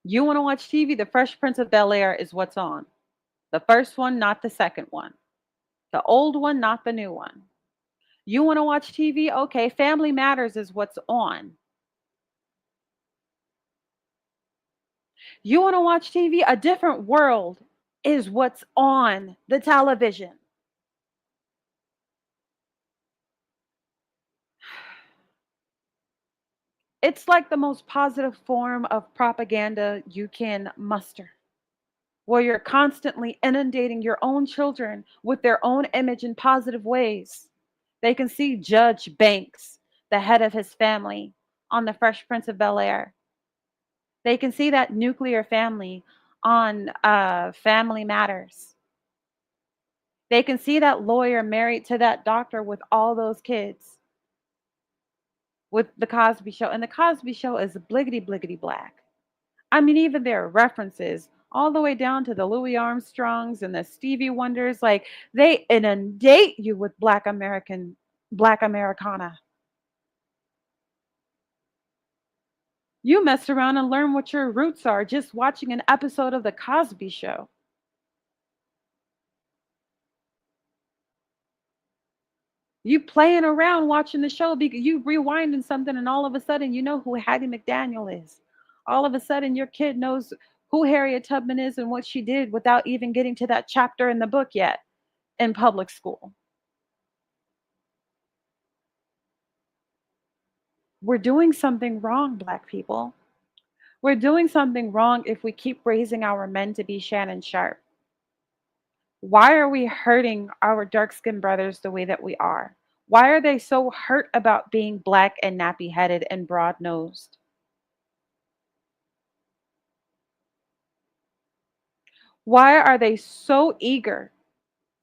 You want to watch TV? The Fresh Prince of Bel Air is what's on. The first one, not the second one. The old one, not the new one. You want to watch TV? Okay, Family Matters is what's on. You want to watch TV? A Different World is what's on the television. It's like the most positive form of propaganda you can muster, where you're constantly inundating your own children with their own image in positive ways. They can see Judge Banks, the head of his family, on The Fresh Prince of Bel Air. They can see that nuclear family on Family Matters. They can see that lawyer married to that doctor with all those kids with The Cosby Show. And The Cosby Show is bliggity, bliggity black. I mean, even their references, all the way down to the Louis Armstrongs and the Stevie Wonders, like they inundate you with Black Americana. You mess around and learn what your roots are just watching an episode of The Cosby Show. You playing around watching the show because you rewinding something, and all of a sudden you know who Hattie McDaniel is. All of a sudden your kid knows who Harriet Tubman is and what she did without even getting to that chapter in the book yet in public school. We're doing something wrong, Black people. We're doing something wrong if we keep raising our men to be Shannon Sharpe. Why are we hurting our dark skinned brothers the way that we are? Why are they so hurt about being black and nappy headed and broad nosed? Why are they so eager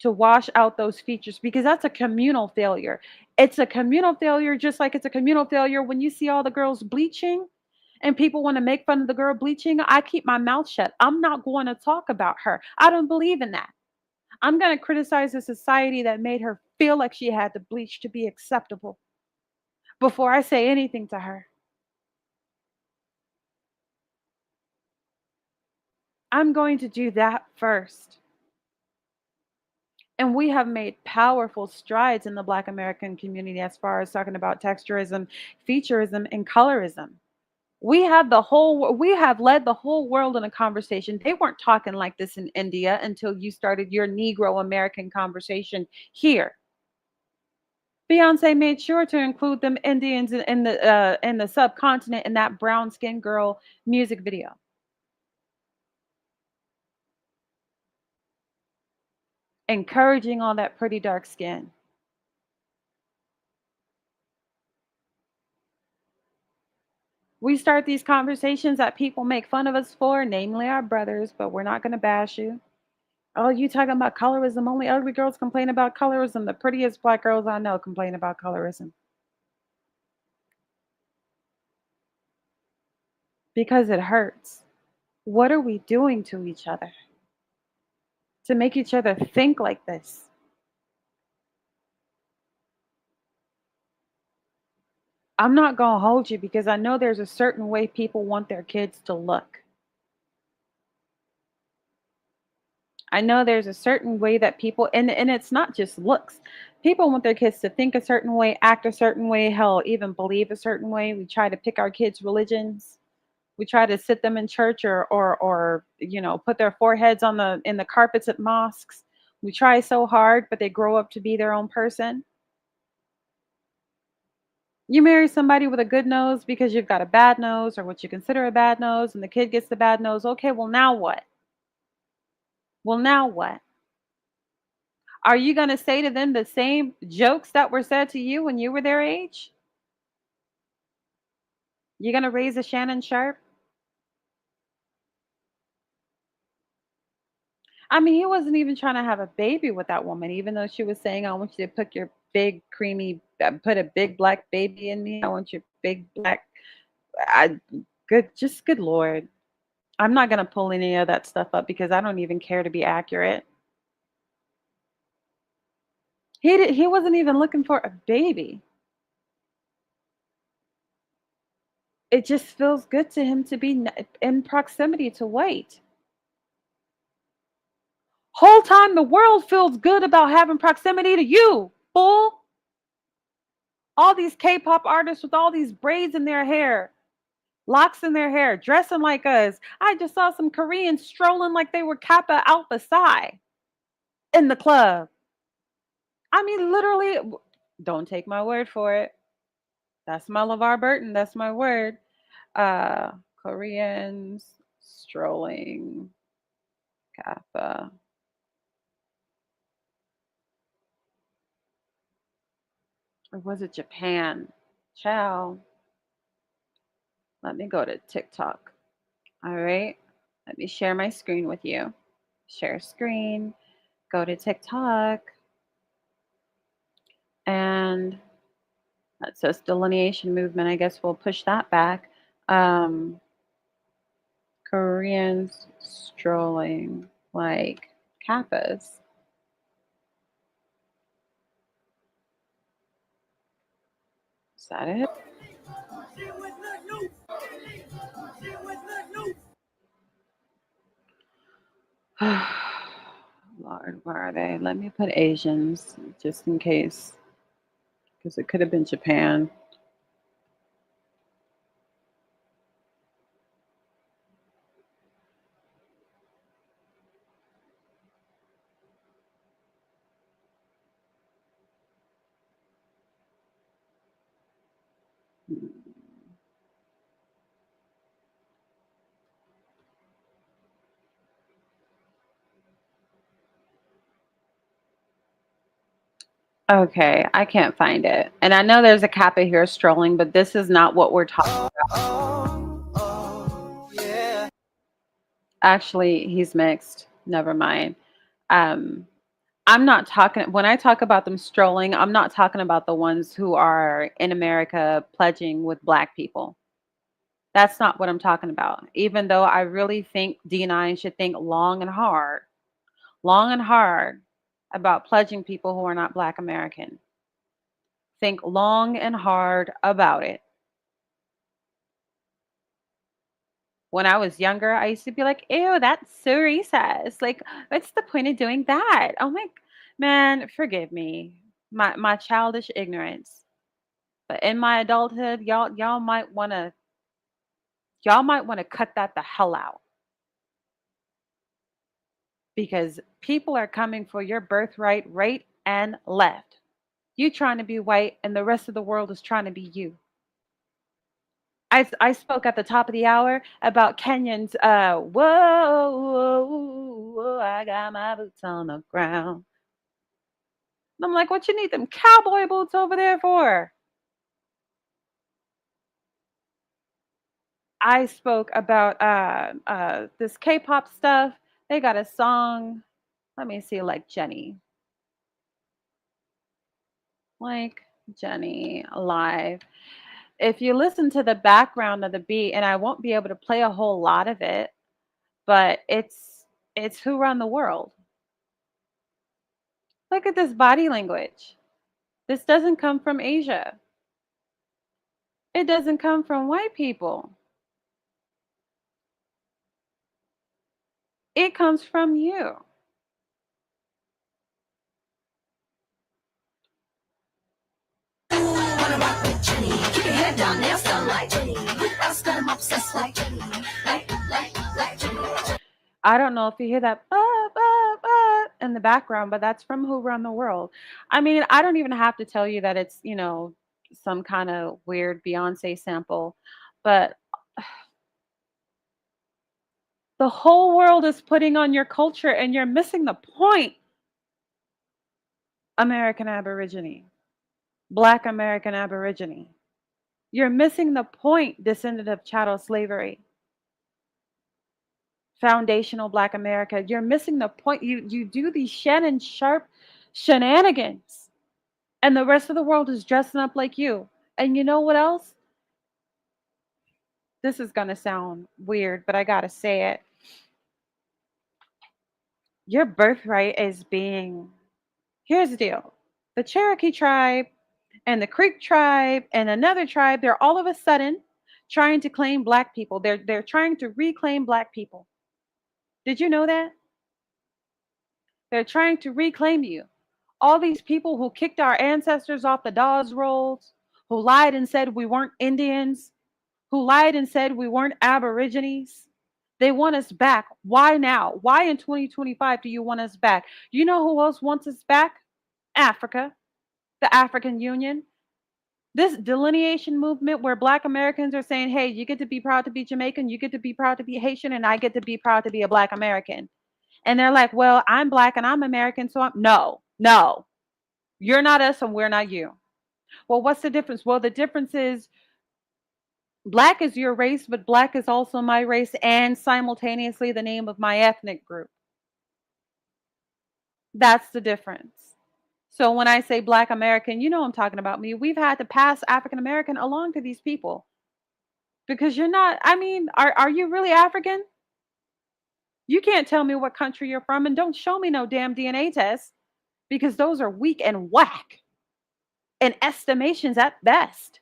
to wash out those features? Because that's a communal failure. It's a communal failure, just like it's a communal failure when you see all the girls bleaching and people want to make fun of the girl bleaching. I keep my mouth shut. I'm not going to talk about her. I don't believe in that. I'm going to criticize the society that made her feel like she had to bleach to be acceptable before I say anything to her. I'm going to do that first. And we have made powerful strides in the Black American community as far as talking about texturism, featureism, and colorism. We have led the whole world in a conversation. They weren't talking like this in India until you started your Negro American conversation here. Beyonce made sure to include them Indians in the subcontinent in that brown skinned girl music video, encouraging all that pretty dark skin. We start these conversations that people make fun of us for, namely our brothers, but we're not going to bash you. Oh, you talking about colorism? Only ugly girls complain about colorism. The prettiest Black girls I know complain about colorism because it hurts. What are we doing to each other to make each other think like this? I'm not going to hold you because I know there's a certain way people want their kids to look. I know there's a certain way that people, and it's not just looks. People want their kids to think a certain way, act a certain way, hell, even believe a certain way. We try to pick our kids' religions. We try to sit them in church or put their foreheads on the in the carpets at mosques. We try so hard, but they grow up to be their own person. You marry somebody with a good nose because you've got a bad nose or what you consider a bad nose, and the kid gets the bad nose. Okay, well, now what? Well, now what? Are you going to say to them the same jokes that were said to you when you were their age? You're going to raise a Shannon Sharpe? I mean, he wasn't even trying to have a baby with that woman, even though she was saying, I want you to put your big, creamy, put a big black baby in me. I want your big black, I, good Lord. I'm not going to pull any of that stuff up because I don't even care to be accurate. He wasn't even looking for a baby. It just feels good to him to be in proximity to White. Whole time the world feels good about having proximity to you, fool. All these K-pop artists with all these braids in their hair, locks in their hair, dressing like us. I just saw some Koreans strolling like they were Kappa Alpha Psi in the club. I mean, literally, don't take my word for it. That's my LeVar Burton. That's my word. Uh, Koreans strolling Kappa. Or was it Japan? Ciao. Let me go to TikTok. All right. Let me share my screen with you. Share screen. Go to TikTok. And that says delineation movement. I guess we'll push that back. Um, Koreans strolling like kappas. Is that it? Lord, where are they? Let me put Asians just in case. because it could have been Japan. Okay, I can't find it. And I know there's a Kappa here strolling, but this is not what we're talking. Yeah. Actually, he's mixed. Never mind. Um, I'm not talking when I talk about them strolling, I'm not talking about the ones who are in America pledging with black people. That's not what I'm talking about. Even though I really think D9 should think long and hard about pledging people who are not black American. Think long and hard about it. When I was younger, I used to be like, ew, that's so racist. Like, what's the point of doing that? Oh my, man, forgive me. My childish ignorance. But in my adulthood, y'all might want to cut that the hell out because people are coming for your birthright right and left. You trying to be white and the rest of the world is trying to be you. I spoke at the top of the hour about Kenyans. Whoa, whoa, whoa, I got my boots on the ground. And I'm like, what you need them cowboy boots over there for? I spoke about this K-pop stuff. They got a song. Let me see, like Jenny live. If you listen to the background of the beat, and I won't be able to play a whole lot of it, but it's who run the world. Look at this body language. This doesn't come from Asia. It doesn't come from white people. It comes from you. Wanna rock with Jenny. Keep your head down, nails done like Jenny. Who else got 'em obsessed like Jenny? Like Jenny. I don't know if you hear that in the background, but that's from Who Run the World. I mean, I don't even have to tell you that it's, some kind of weird Beyonce sample, but the whole world is putting on your culture and you're missing the point. American Aborigine, Black American Aborigine. You're missing the point, descendant of chattel slavery. Foundational Black America. You're missing the point. You do these Shannon Sharpe shenanigans, and the rest of the world is dressing up like you. And you know what else? This is gonna sound weird, but I gotta say it. Your birthright is being. Here's the deal: the Cherokee tribe and the Creek tribe and another tribe. They're all of a sudden trying to claim Black people. They're trying to reclaim Black people. Did you know that? They're trying to reclaim you. All these people who kicked our ancestors off the Dawes rolls, who lied and said we weren't Indians, who lied and said we weren't Aborigines, they want us back. Why now? Why in 2025 do you want us back? You know who else wants us back? Africa, the African Union. This delineation movement where Black Americans are saying, hey, you get to be proud to be Jamaican, you get to be proud to be Haitian, and I get to be proud to be a Black American. And they're like, well, I'm Black and I'm American, so I'm. No, no, you're not us and we're not you. Well, what's the difference? Well, the difference is Black is your race, but Black is also my race and simultaneously the name of my ethnic group. That's the difference. So when I say Black American, you know I'm talking about me. We've had to pass African American along to these people because you're not, I mean, are you really African? You can't tell me what country you're from and don't show me no damn DNA test because those are weak and whack and estimations at best.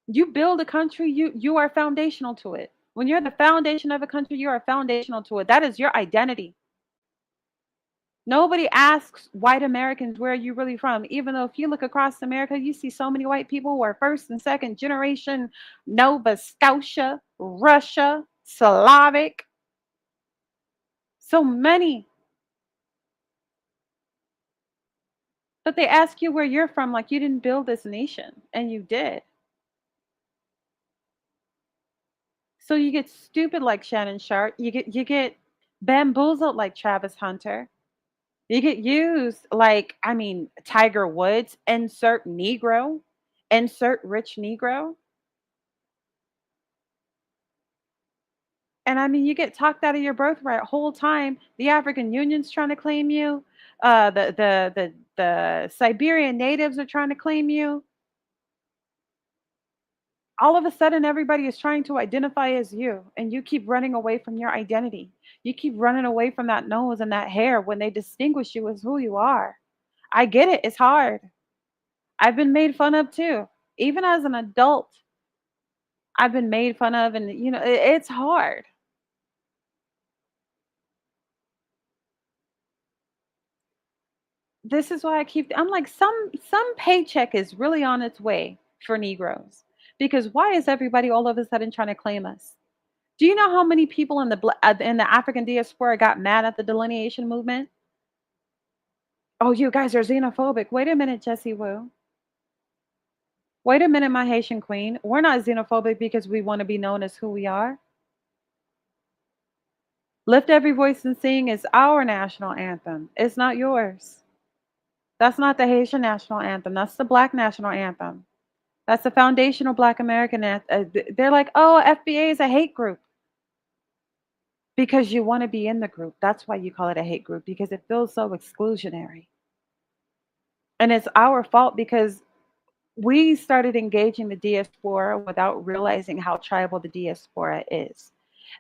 You build a country, you are foundational to it. When you're the foundation of a country, you are foundational to it. That is your identity. Nobody asks white Americans, where are you really from? Even though if you look across America, you see so many white people who are first and second generation Nova Scotia, Russia, Slavic, so many. But they ask you where you're from like you didn't build this nation, and you did. So you get stupid like Shannon Sharpe. You get bamboozled like Travis Hunter. You get used like, I mean, Tiger Woods, insert Negro, insert rich Negro. And I mean, you get talked out of your birthright whole time. The African Union's trying to claim you. The Siberian natives are trying to claim you. All of a sudden, everybody is trying to identify as you, and you keep running away from your identity. You keep running away from that nose and that hair when they distinguish you as who you are. I get it. It's hard. I've been made fun of too. Even as an adult, I've been made fun of, and it's hard. This is why I'm like, some paycheck is really on its way for Negroes, because why is everybody all of a sudden trying to claim us? Do you know how many people in the African diaspora got mad at the delineation movement? Oh, you guys are xenophobic. Wait a minute, Jessie Wu. Wait a minute, my Haitian queen. We're not xenophobic because we want to be known as who we are. Lift Every Voice and Sing is our national anthem. It's not yours. That's not the Haitian national anthem. That's the Black national anthem. That's the foundational Black American anthem. They're like, oh, FBA is a hate group because you want to be in the group. That's why you call it a hate group, because it feels so exclusionary. And it's our fault because we started engaging the diaspora without realizing how tribal the diaspora is.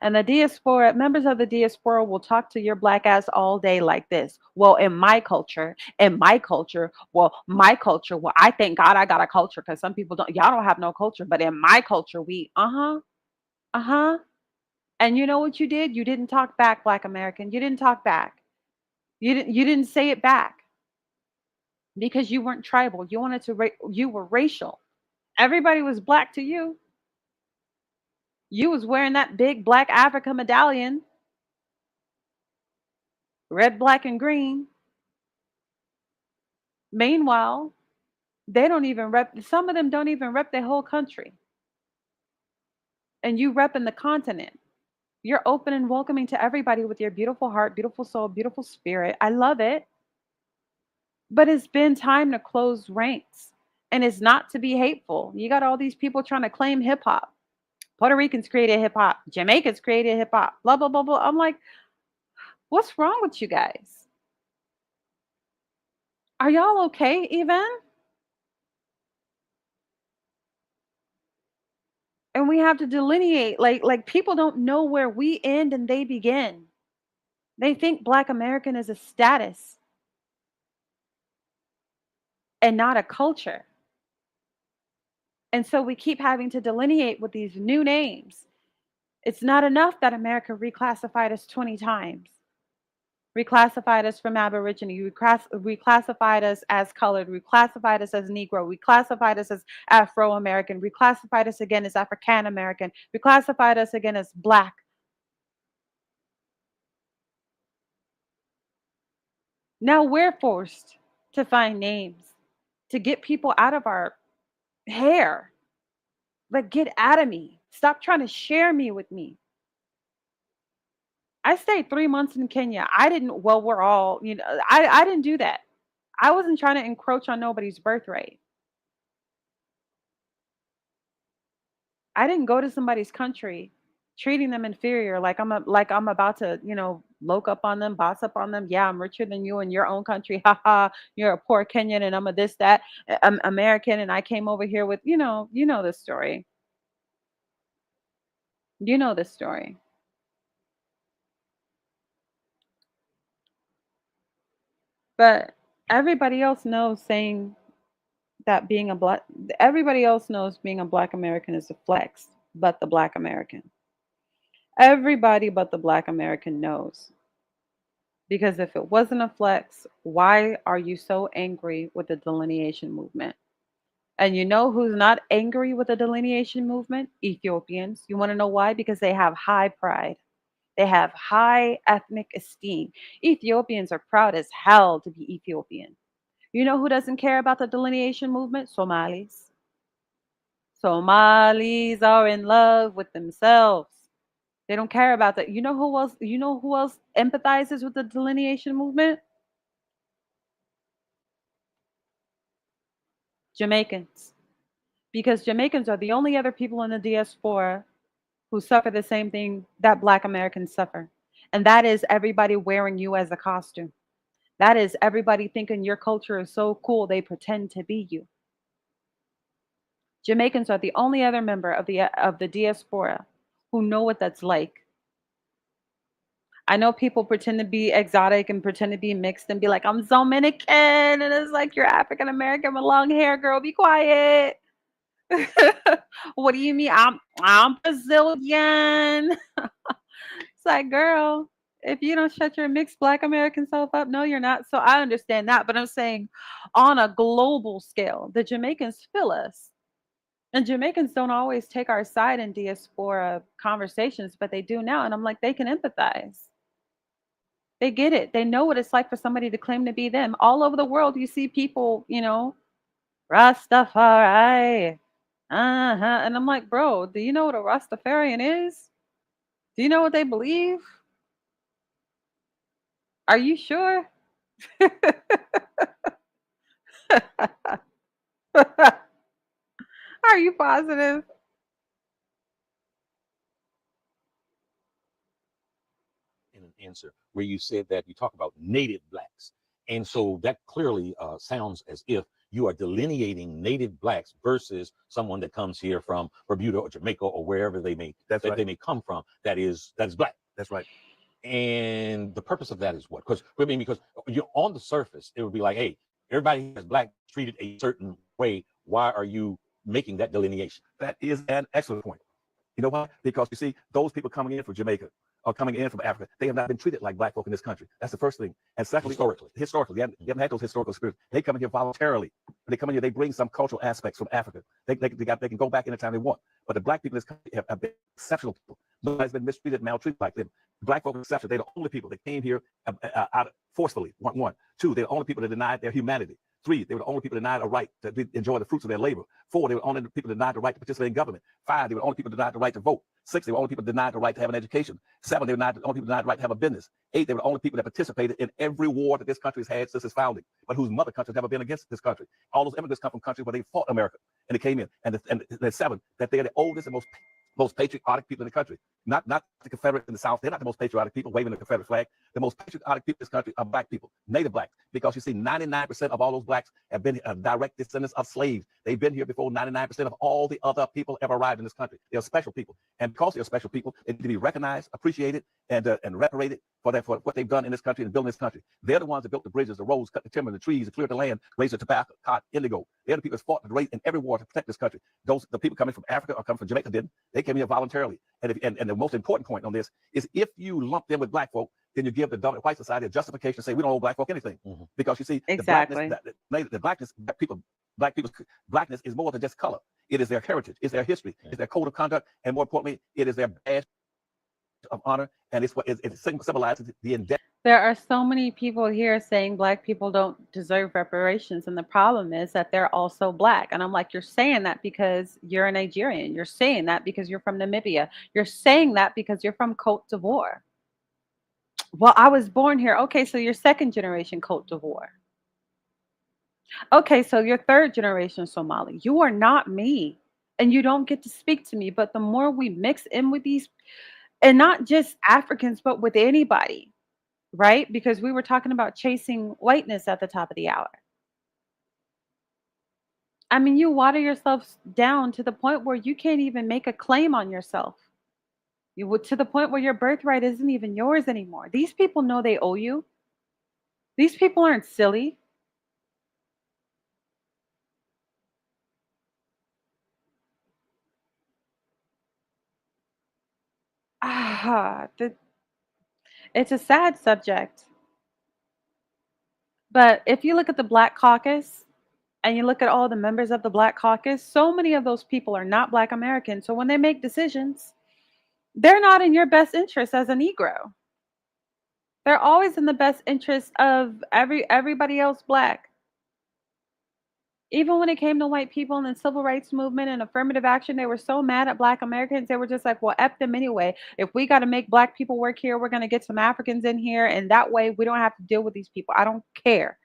And the diaspora, members of the diaspora will talk to your black ass all day like this. Well, well, I thank God I got a culture, because some people don't, y'all don't have no culture. But in my culture, uh huh. And you know what you did? You didn't talk back, Black American. You didn't talk back. You didn't say it back because you weren't tribal. You wanted to, you were racial. Everybody was black to you. You was wearing that big black Africa medallion, red, black, and green. Meanwhile, they don't even rep, some of them don't even rep their whole country. And you rep in the continent. You're open and welcoming to everybody with your beautiful heart, beautiful soul, beautiful spirit. I love it. But it's been time to close ranks. And it's not to be hateful. You got all these people trying to claim hip hop. Puerto Ricans created hip hop. Jamaicans created hip hop. Blah, blah, blah, blah. I'm like, what's wrong with you guys? Are y'all okay even? And we have to delineate, like people don't know where we end and they begin. They think Black American is a status and not a culture. And so we keep having to delineate with these new names. It's not enough that America reclassified us 20 times. Reclassified us from Aborigine, reclassified us as colored, reclassified us as Negro, reclassified us as Afro American, reclassified us again as African American, reclassified us again as Black. Now we're forced to find names to get people out of our hair. Like, get out of me. Stop trying to share me with me. I stayed 3 months in Kenya. I didn't, well, we're all, I didn't do that. I wasn't trying to encroach on nobody's birthright. I didn't go to somebody's country treating them inferior, like I'm about to, loke up on them, boss up on them. Yeah, I'm richer than you in your own country. Haha, you're a poor Kenyan and I'm a this, that. I'm American and I came over here with, this story. You know this story. But everybody else knows saying that being a black everybody else knows being a black American is a flex, but the black American. Everybody but the black American knows. Because if it wasn't a flex, why are you so angry with the delineation movement? And you know who's not angry with the delineation movement? Ethiopians. You want to know why? Because they have high pride. They have high ethnic esteem. Ethiopians are proud as hell to be Ethiopian. You know who doesn't care about the delineation movement? Somalis. Somalis are in love with themselves. They don't care about that. You know who else empathizes with the delineation movement? Jamaicans. Because Jamaicans are the only other people in the diaspora who suffer the same thing that Black Americans suffer. And that is everybody wearing you as a costume. That is everybody thinking your culture is so cool they pretend to be you. Jamaicans are the only other member of the diaspora who know what that's like. I know people pretend to be exotic and pretend to be mixed and be like, I'm Dominican. And it's like, you're African American with long hair, girl. Be quiet. What do you mean? I'm Brazilian. It's like, girl, if you don't shut your mixed Black American self up, no, you're not. So I understand that. But I'm saying on a global scale, the Jamaicans feel us. And Jamaicans don't always take our side in diaspora conversations, but they do now. And I'm like, they can empathize. They get it. They know what it's like for somebody to claim to be them. All over the world, you see people, Rastafari. Uh-huh. And I'm like, bro, do you know what a Rastafarian is? Do you know what they believe? Are you sure? Are you positive? In an answer where you said that you talk about native blacks. And so that clearly sounds as if you are delineating native blacks versus someone that comes here from Bermuda or Jamaica or wherever they may come from that is black. That's right. And the purpose of that is what? Because I mean, because you're on the surface, it would be like, hey, everybody has black treated a certain way. Why are you making that delineation? That is an excellent point. You know why? Because you see, those people coming in from Jamaica or coming in from Africa, they have not been treated like black folk in this country. That's the first thing. And secondly, historically, you haven't had those historical experiences. They come in here voluntarily. When they come in here, they bring some cultural aspects from Africa. They can go back anytime they want. But the black people in this country have been exceptional people. Nobody's been mistreated, maltreated like them. Black folk are exceptional. They're the only people that came here out forcefully. One. Two, they're the only people that denied their humanity. Three, they were the only people denied a right to enjoy the fruits of their labor. Four, they were the only people denied the right to participate in government. Five, they were the only people denied the right to vote. Six, they were the only people denied the right to have an education. Seven, they were the only people denied the right to have a business. Eight, they were the only people that participated in every war that this country has had since its founding, but whose mother country has never been against this country. All those immigrants come from countries where they fought America and they came in. And the seven, that they are the oldest and most patriotic people in the country. Not the Confederates in the South. They're not the most patriotic people waving the Confederate flag. The most patriotic people in this country are black people, native blacks, because you see 99% of all those blacks have been direct descendants of slaves. They've been here before 99% of all the other people ever arrived in this country. They're special people. And because they're special people, they need to be recognized, appreciated, and reparated for what they've done in this country and building this country. They're the ones that built the bridges, the roads, cut the timber, the trees, cleared the land, raised the tobacco, cotton, indigo. They're the people that fought in every war to protect this country. The people coming from Africa or coming from Jamaica didn't. They came here voluntarily. And the most important point on this is if you lump them with black folk, then you give the dominant white society a justification to say we don't owe black folk anything. Mm-hmm. Because you see, Exactly. the blackness, black people's blackness is more than just color. It is their heritage, it's their history, it's their code of conduct, and more importantly, it is their badge of honor, and it's what it symbolizes the endeavor. There are so many people here saying Black people don't deserve reparations. And the problem is that they're also Black. And I'm like, you're saying that because you're a Nigerian. You're saying that because you're from Namibia. You're saying that because you're from Cote d'Ivoire. Well, I was born here. Okay, so you're second generation Cote d'Ivoire. Okay, so you're third generation Somali. You are not me. And you don't get to speak to me. But the more we mix in with these, and not just Africans, but with anybody, right? Because we were talking about chasing whiteness at the top of the hour. I mean, you water yourself down to the point where you can't even make a claim on yourself. You would to the point where your birthright isn't even yours anymore. These people know they owe you. These people aren't silly. Ah, it's a sad subject. But if you look at the Black Caucus and you look at all the members of the Black Caucus, so many of those people are not Black Americans. So when they make decisions, they're not in your best interest as a Negro. They're always in the best interest of everybody else Black. Even when it came to white people and the civil rights movement and affirmative action, they were so mad at Black Americans. They were just like, well, F them anyway. If we got to make Black people work here, we're going to get some Africans in here. And that way we don't have to deal with these people. I don't care.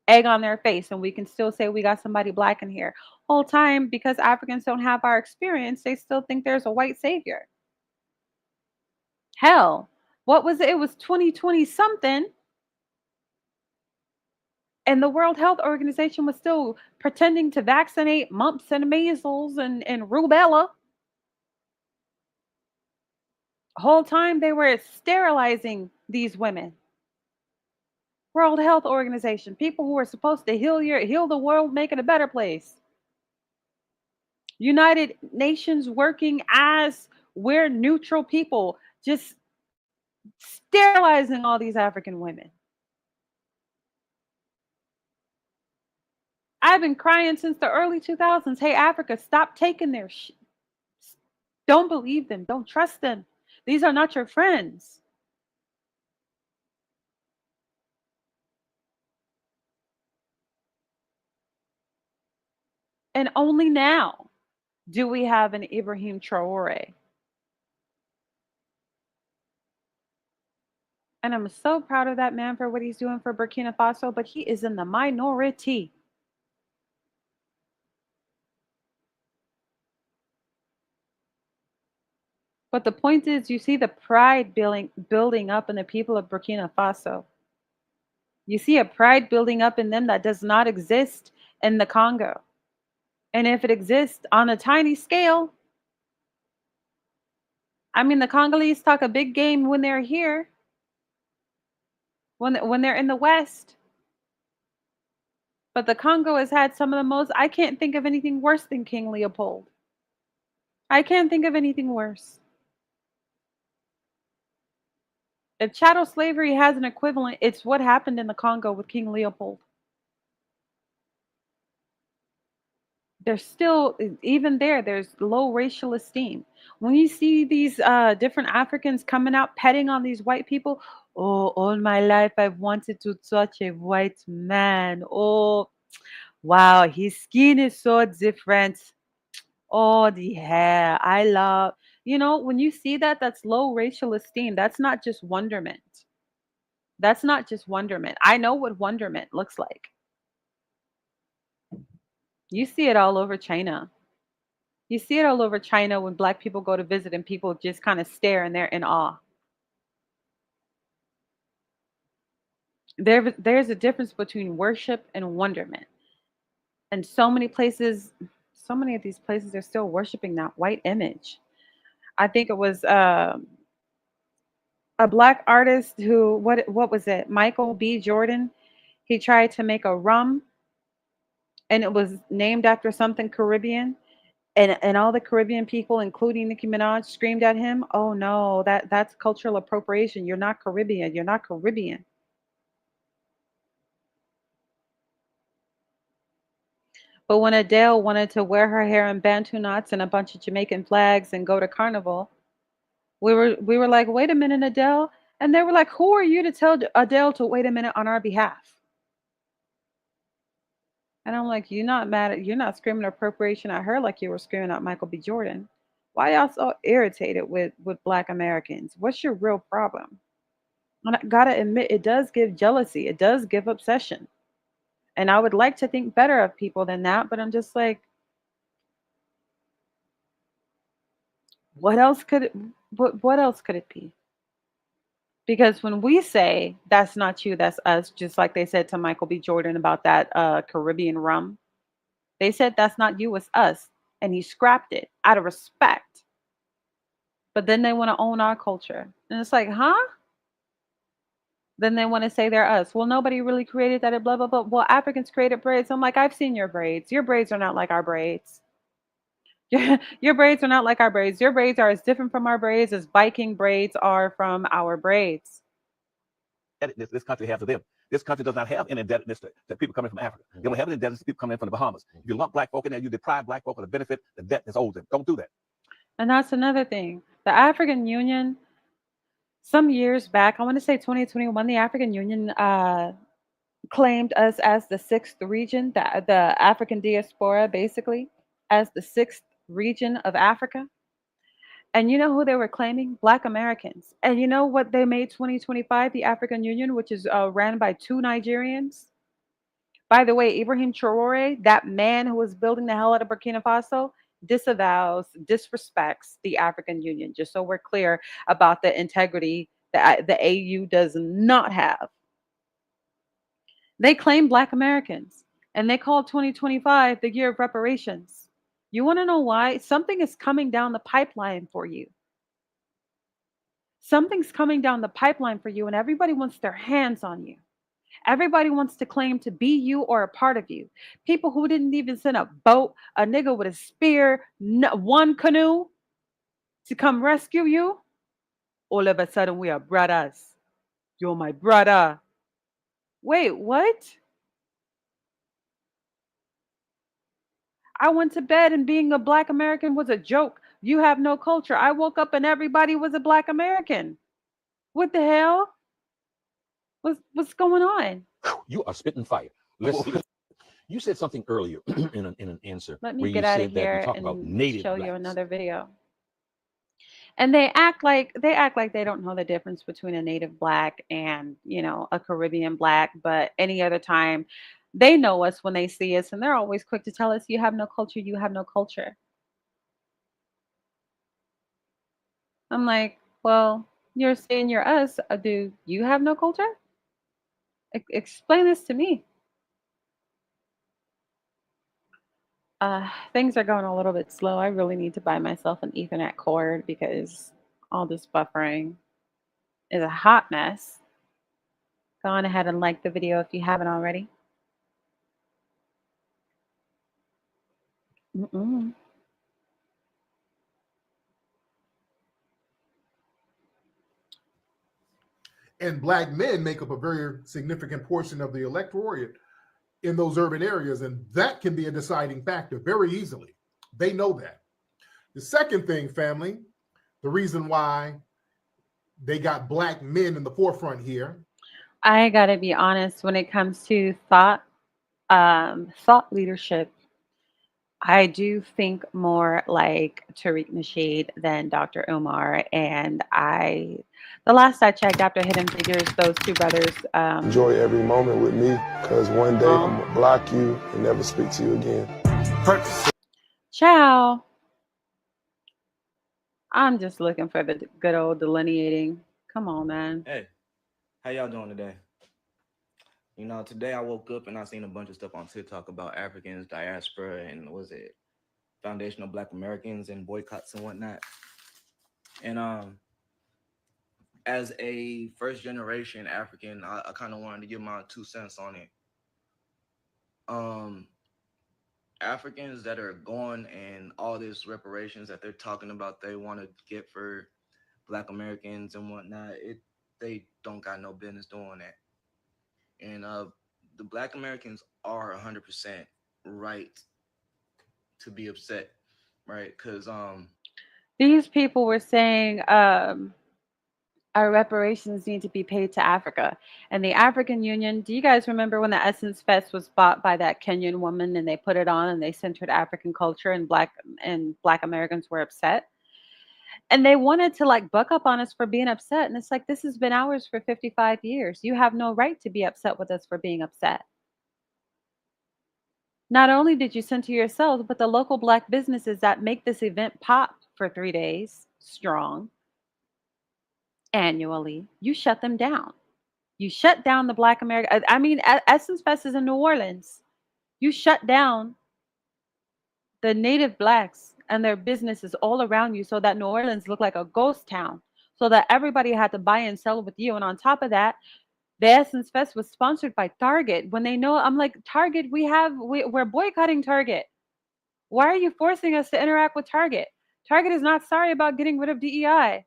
Egg on their face. And we can still say we got somebody Black in here. Whole time, because Africans don't have our experience, they still think there's a white savior. Hell, what was it? It was 2020 something. And the World Health Organization was still pretending to vaccinate mumps and measles and rubella. Whole time they were sterilizing these women. World Health Organization, people who are supposed to heal the world, make it a better place. United Nations working as we're neutral people, just sterilizing all these African women. I've been crying since the early 2000s. Hey, Africa, stop taking their shit. Don't believe them. Don't trust them. These are not your friends. And only now do we have an Ibrahim Traore. And I'm so proud of that man for what he's doing for Burkina Faso, but he is in the minority. But the point is, you see the pride building up in the people of Burkina Faso. You see a pride building up in them that does not exist in the Congo. And if it exists on a tiny scale, I mean, the Congolese talk a big game when they're here, when they're in the West. But the Congo has had some of the most, I can't think of anything worse than King Leopold. I can't think of anything worse. If chattel slavery has an equivalent, it's what happened in the Congo with King Leopold. There's still, even there's low racial esteem. When you see these different Africans coming out petting on these white people, oh, all my life I've wanted to touch a white man. Oh, wow, his skin is so different. Oh, the hair. I love, when you see that, that's low racial esteem. That's not just wonderment. That's not just wonderment. I know what wonderment looks like. You see it all over China. You see it all over China when Black people go to visit and people just kind of stare and they're in awe. There's a difference between worship and wonderment. And so many places, so many of these places are still worshiping that white image. I think it was a Black artist who, what was it? Michael B. Jordan. He tried to make a rum and it was named after something Caribbean. And all the Caribbean people, including Nicki Minaj, screamed at him, "Oh no, that's cultural appropriation. You're not Caribbean. You're not Caribbean." But when Adele wanted to wear her hair in Bantu knots and a bunch of Jamaican flags and go to Carnival, we were like, "Wait a minute, Adele," and they were like, "Who are you to tell Adele to wait a minute on our behalf?" And I'm like, you're not screaming appropriation at her like you were screaming at Michael B. Jordan. Why y'all so irritated with Black Americans? What's your real problem? And I gotta admit, it does give jealousy. It does give obsession. And I would like to think better of people than that, but I'm just like, what else could it what else could it be? Because when we say that's not you, that's us, just like they said to Michael B. Jordan about that Caribbean rum, they said that's not you, it's us. And he scrapped it out of respect. But then they want to own our culture. And it's like, huh? Then they want to say they're us. Well, nobody really created that, blah, blah, blah. Well, Africans created braids. I'm like, I've seen your braids. Your braids are not like our braids. Your braids are not like our braids. Your braids are as different from our braids as Viking braids are from our braids. This country has to them. This country does not have an indebtedness to people coming from Africa. They don't have an indebtedness to people coming in from the Bahamas. If you lump black folk in there, you deprive black folk of the benefit, the debt that's owed them. Don't do that. And that's another thing. The African Union, some years back, I want to say 2021, the African Union claimed us as the sixth region, the African diaspora, basically, as the sixth region of Africa. And you know who they were claiming? Black Americans. And you know what they made 2025, the African Union, which is ran by two Nigerians? By the way, Ibrahim Traore, that man who was building the hell out of Burkina Faso, disavows, disrespects the African Union, just so we're clear about the integrity that the AU does not have. They claim Black Americans, and they call 2025 the year of reparations. You want to know why? Something is coming down the pipeline for you. Something's coming down the pipeline for you, and everybody wants their hands on you. Everybody wants to claim to be you or a part of you. People who didn't even send a boat, a nigga with a spear, one canoe to come rescue you. All of a sudden, we are brothers. You're my brother. Wait, what? I went to bed and being a Black American was a joke. You have no culture. I woke up and everybody was a Black American. What the hell? What's going on? You are spitting fire. Let's see. You said something earlier in an answer. Let where me get you out said of that here you talk about and native show blacks. you another video. And they act like they don't know the difference between a native black and, a Caribbean black, but any other time they know us when they see us and they're always quick to tell us you have no culture, you have no culture. I'm like, well, you're saying you're us. Do you have no culture? Explain this to me. Things are going a little bit slow. I really need to buy myself an Ethernet cord because all this buffering is a hot mess. Go on ahead and like the video if you haven't already. Mm-mm. And Black men make up a very significant portion of the electorate in those urban areas, and that can be a deciding factor very easily. They know that. The second thing, family, the reason why they got Black men in the forefront here. I gotta be honest, when it comes to thought leadership, I do think more like Tariq Nasheed than Dr. Umar. And the last I checked, after Hidden Figures, those two brothers. Enjoy every moment with me, because one day I'm going to block you and never speak to you again. Ciao. I'm just looking for the good old delineating. Come on, man. Hey, how y'all doing today? Today I woke up and I seen a bunch of stuff on TikTok about Africans, diaspora, and foundational Black Americans and boycotts and whatnot. And as a first generation African, I kind of wanted to give my 2 cents on it. Africans that are going and all this reparations that they're talking about they want to get for Black Americans and whatnot, they don't got no business doing that. And the Black Americans are 100% right to be upset, right? Because these people were saying our reparations need to be paid to Africa. And the African Union, do you guys remember when the Essence Fest was bought by that Kenyan woman and they put it on and they centered African culture and Black Americans were upset? And they wanted to buck up on us for being upset. And it's like, this has been ours for 55 years. You have no right to be upset with us for being upset. Not only did you center yourselves, but the local Black businesses that make this event pop for 3 days strong annually, you shut them down. You shut down the Black America. I mean, Essence Fest is in New Orleans. You shut down the native Blacks and their businesses all around you so that New Orleans looked like a ghost town, so that everybody had to buy and sell with you. And on top of that, the Essence Fest was sponsored by Target. When they know, I'm like, Target, we're boycotting Target. Why are you forcing us to interact with Target? Target is not sorry about getting rid of DEI.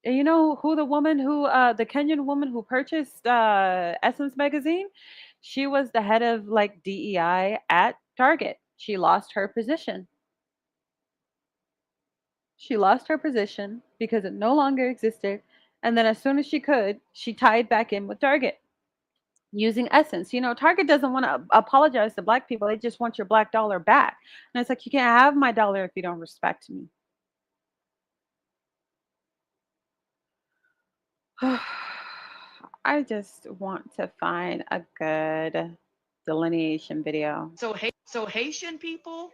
And you know who the Kenyan woman who purchased Essence magazine? She was the head of like DEI at Target. She lost her position. She lost her position because it no longer existed. And then as soon as she could, she tied back in with Target using Essence. You know, Target doesn't want to apologize to black people. They just want your black dollar back. And it's like, you can't have my dollar if you don't respect me. I just want to find a good delineation video. So Haitian people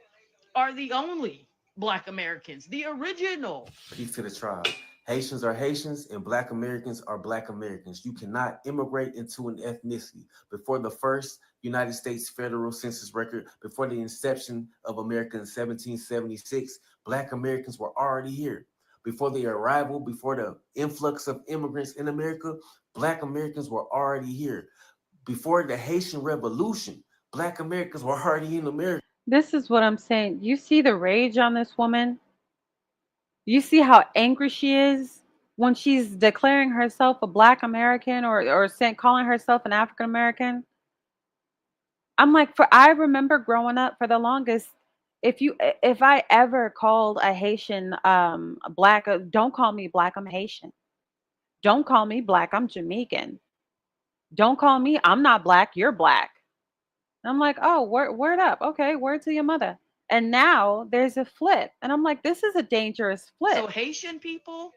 are the only Black Americans, the original. Peace to the tribe. Haitians are Haitians and Black Americans are Black Americans. You cannot immigrate into an ethnicity. Before the first United States federal census record, before the inception of America in 1776, Black Americans were already here. Before the arrival, before the influx of immigrants in America, Black Americans were already here. Before the Haitian Revolution, Black Americans were already in America. This is what I'm saying. You see the rage on this woman? You see how angry she is when she's declaring herself a black American or saying calling herself an African American? I'm like, for I remember growing up for the longest, if I ever called a Haitian black, don't call me black, I'm Haitian. Don't call me black, I'm Jamaican. Don't call me I'm not black, you're black. I'm like, oh, word up. Okay, word to your mother. And now there's a flip. And I'm like, this is a dangerous flip. So Haitian people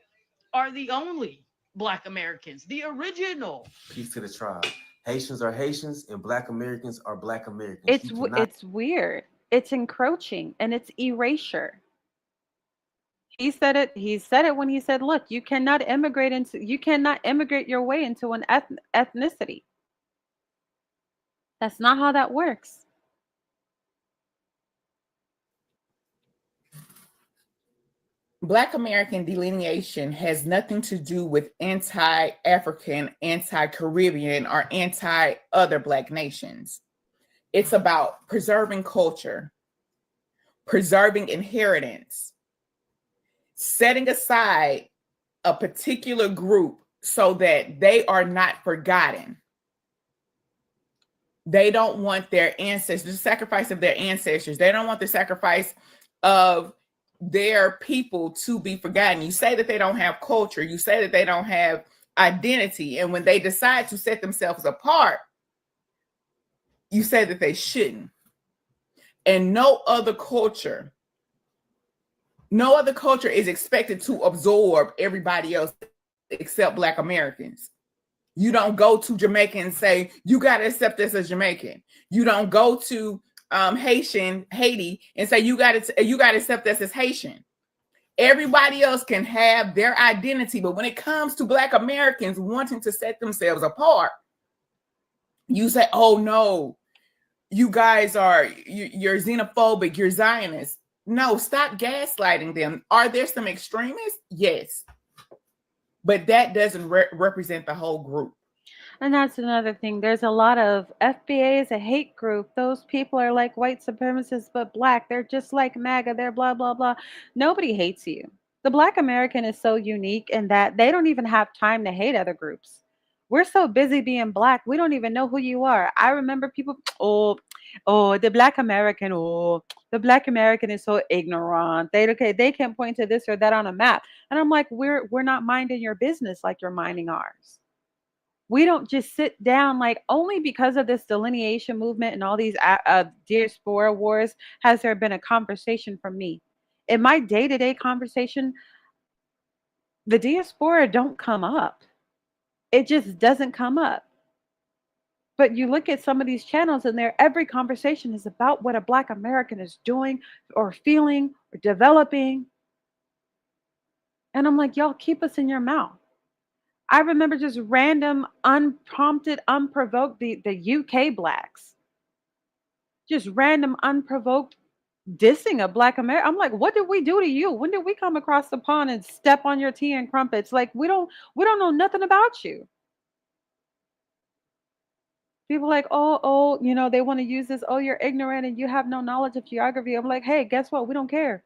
are the only Black Americans, the original. Peace to the tribe. Haitians are Haitians and Black Americans are Black Americans. It's weird. It's encroaching and it's erasure. He said it when he said, look, you cannot immigrate your way into an ethnicity. That's not how that works. Black American delineation has nothing to do with anti-African, anti-Caribbean, or anti-other Black nations. It's about preserving culture, preserving inheritance, setting aside a particular group so that they are not forgotten. They don't want their ancestors, the sacrifice of their ancestors. They don't want the sacrifice of their people to be forgotten. You say that they don't have culture. You say that they don't have identity. And when they decide to set themselves apart, you say that they shouldn't. And no other culture is expected to absorb everybody else except Black Americans. You don't go to Jamaica and say, you got to accept this as Jamaican. You don't go to Haiti and say, you got to accept this as Haitian. Everybody else can have their identity. But when it comes to Black Americans wanting to set themselves apart, you say, oh no, you guys you're xenophobic, you're Zionists. No, stop gaslighting them. Are there some extremists? Yes. But that doesn't represent the whole group. And that's another thing. There's a lot of FBA is a hate group. Those people are like white supremacists, but black. They're just like MAGA. They're blah, blah, blah. Nobody hates you. The Black American is so unique in that they don't even have time to hate other groups. We're so busy being black, we don't even know who you are. I remember people, the Black American, the Black American is so ignorant. They can't point to this or that on a map. And I'm like, we're not minding your business like you're minding ours. We don't just sit down like only because of this delineation movement and all these diaspora wars has there been a conversation from me. In my day-to-day conversation, the diaspora don't come up. It just doesn't come up. But you look at some of these channels and every conversation is about what a Black American is doing or feeling or developing. And I'm like, y'all keep us in your mouth. I remember just random, unprompted, unprovoked, the UK blacks. Just random, unprovoked dissing a Black American. I'm like, what did we do to you? When did we come across the pond and step on your tea and crumpets? Like, we don't know nothing about you. People like, they want to use this, you're ignorant and you have no knowledge of geography. I'm like, hey, guess what? We don't care.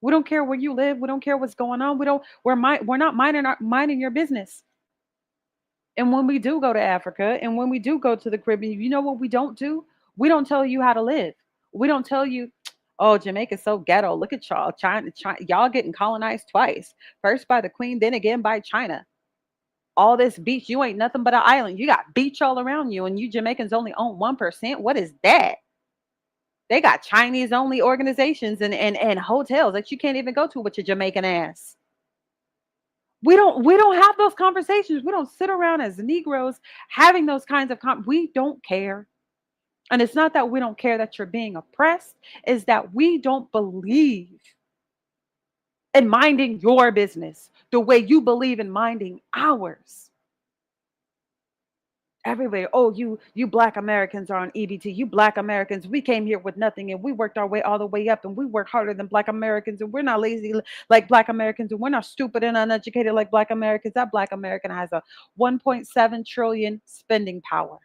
We don't care where you live. We don't care what's going on. We're not minding your business. And when we do go to Africa and when we do go to the Caribbean, you know what we don't do? We don't tell you how to live. We don't tell you, oh, Jamaica's so ghetto. Look at y'all. China, y'all getting colonized twice. First by the Queen, then again by China. All this beach, you ain't nothing but an island. You got beach all around you, and you Jamaicans only own 1%. What is that? They got Chinese only organizations and hotels that you can't even go to with your Jamaican ass. We don't have those conversations. We don't sit around as Negroes having those kinds of we don't care. And it's not that we don't care that you're being oppressed, is that we don't believe in minding your business the way you believe in minding ours. Everybody, oh, you Black Americans are on EBT. You Black Americans, we came here with nothing and we worked our way all the way up and we work harder than Black Americans and we're not lazy like Black Americans and we're not stupid and uneducated like Black Americans. That Black American has a 1.7 trillion spending power,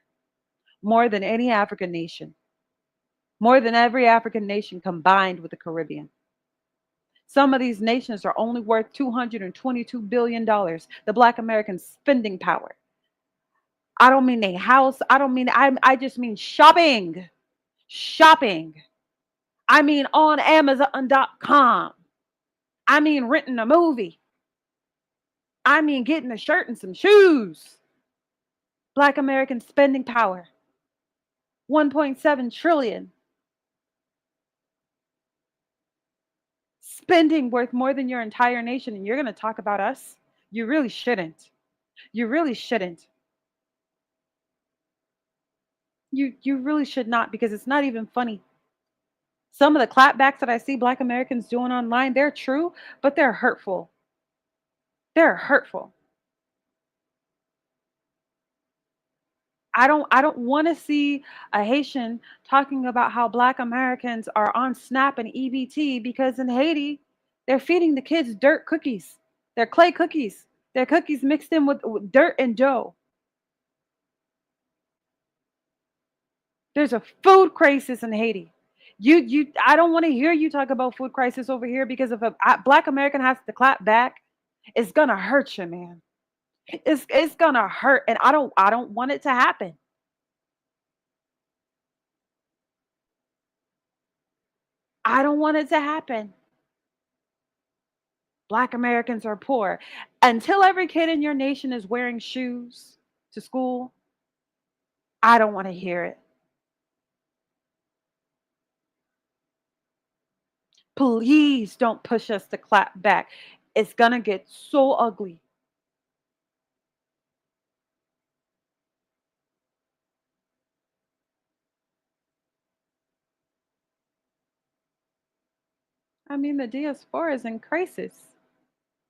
more than any African nation, more than every African nation combined with the Caribbean. Some of these nations are only worth $222 billion. The Black American spending power. I don't mean a house. I don't mean, I just mean shopping. Shopping. I mean on Amazon.com. I mean renting a movie. I mean getting a shirt and some shoes. Black American spending power. 1.7 trillion. Spending worth more than your entire nation. And you're going to talk about us? You really shouldn't. You really shouldn't. You really should not, because it's not even funny. Some of the clapbacks that I see Black Americans doing online, they're true, but they're hurtful. They're hurtful. I don't want to see a Haitian talking about how Black Americans are on SNAP and EBT because in Haiti, they're feeding the kids dirt cookies. They're clay cookies. They're cookies mixed in with dirt and dough. There's a food crisis in Haiti. I don't want to hear you talk about food crisis over here, because if a Black American has to clap back, it's gonna hurt you, man. It's gonna hurt, and I don't want it to happen. I don't want it to happen. Black Americans are poor. Until every kid in your nation is wearing shoes to school, I don't want to hear it. Please don't push us to clap back. It's gonna get so ugly. I mean, the diaspora is in crisis,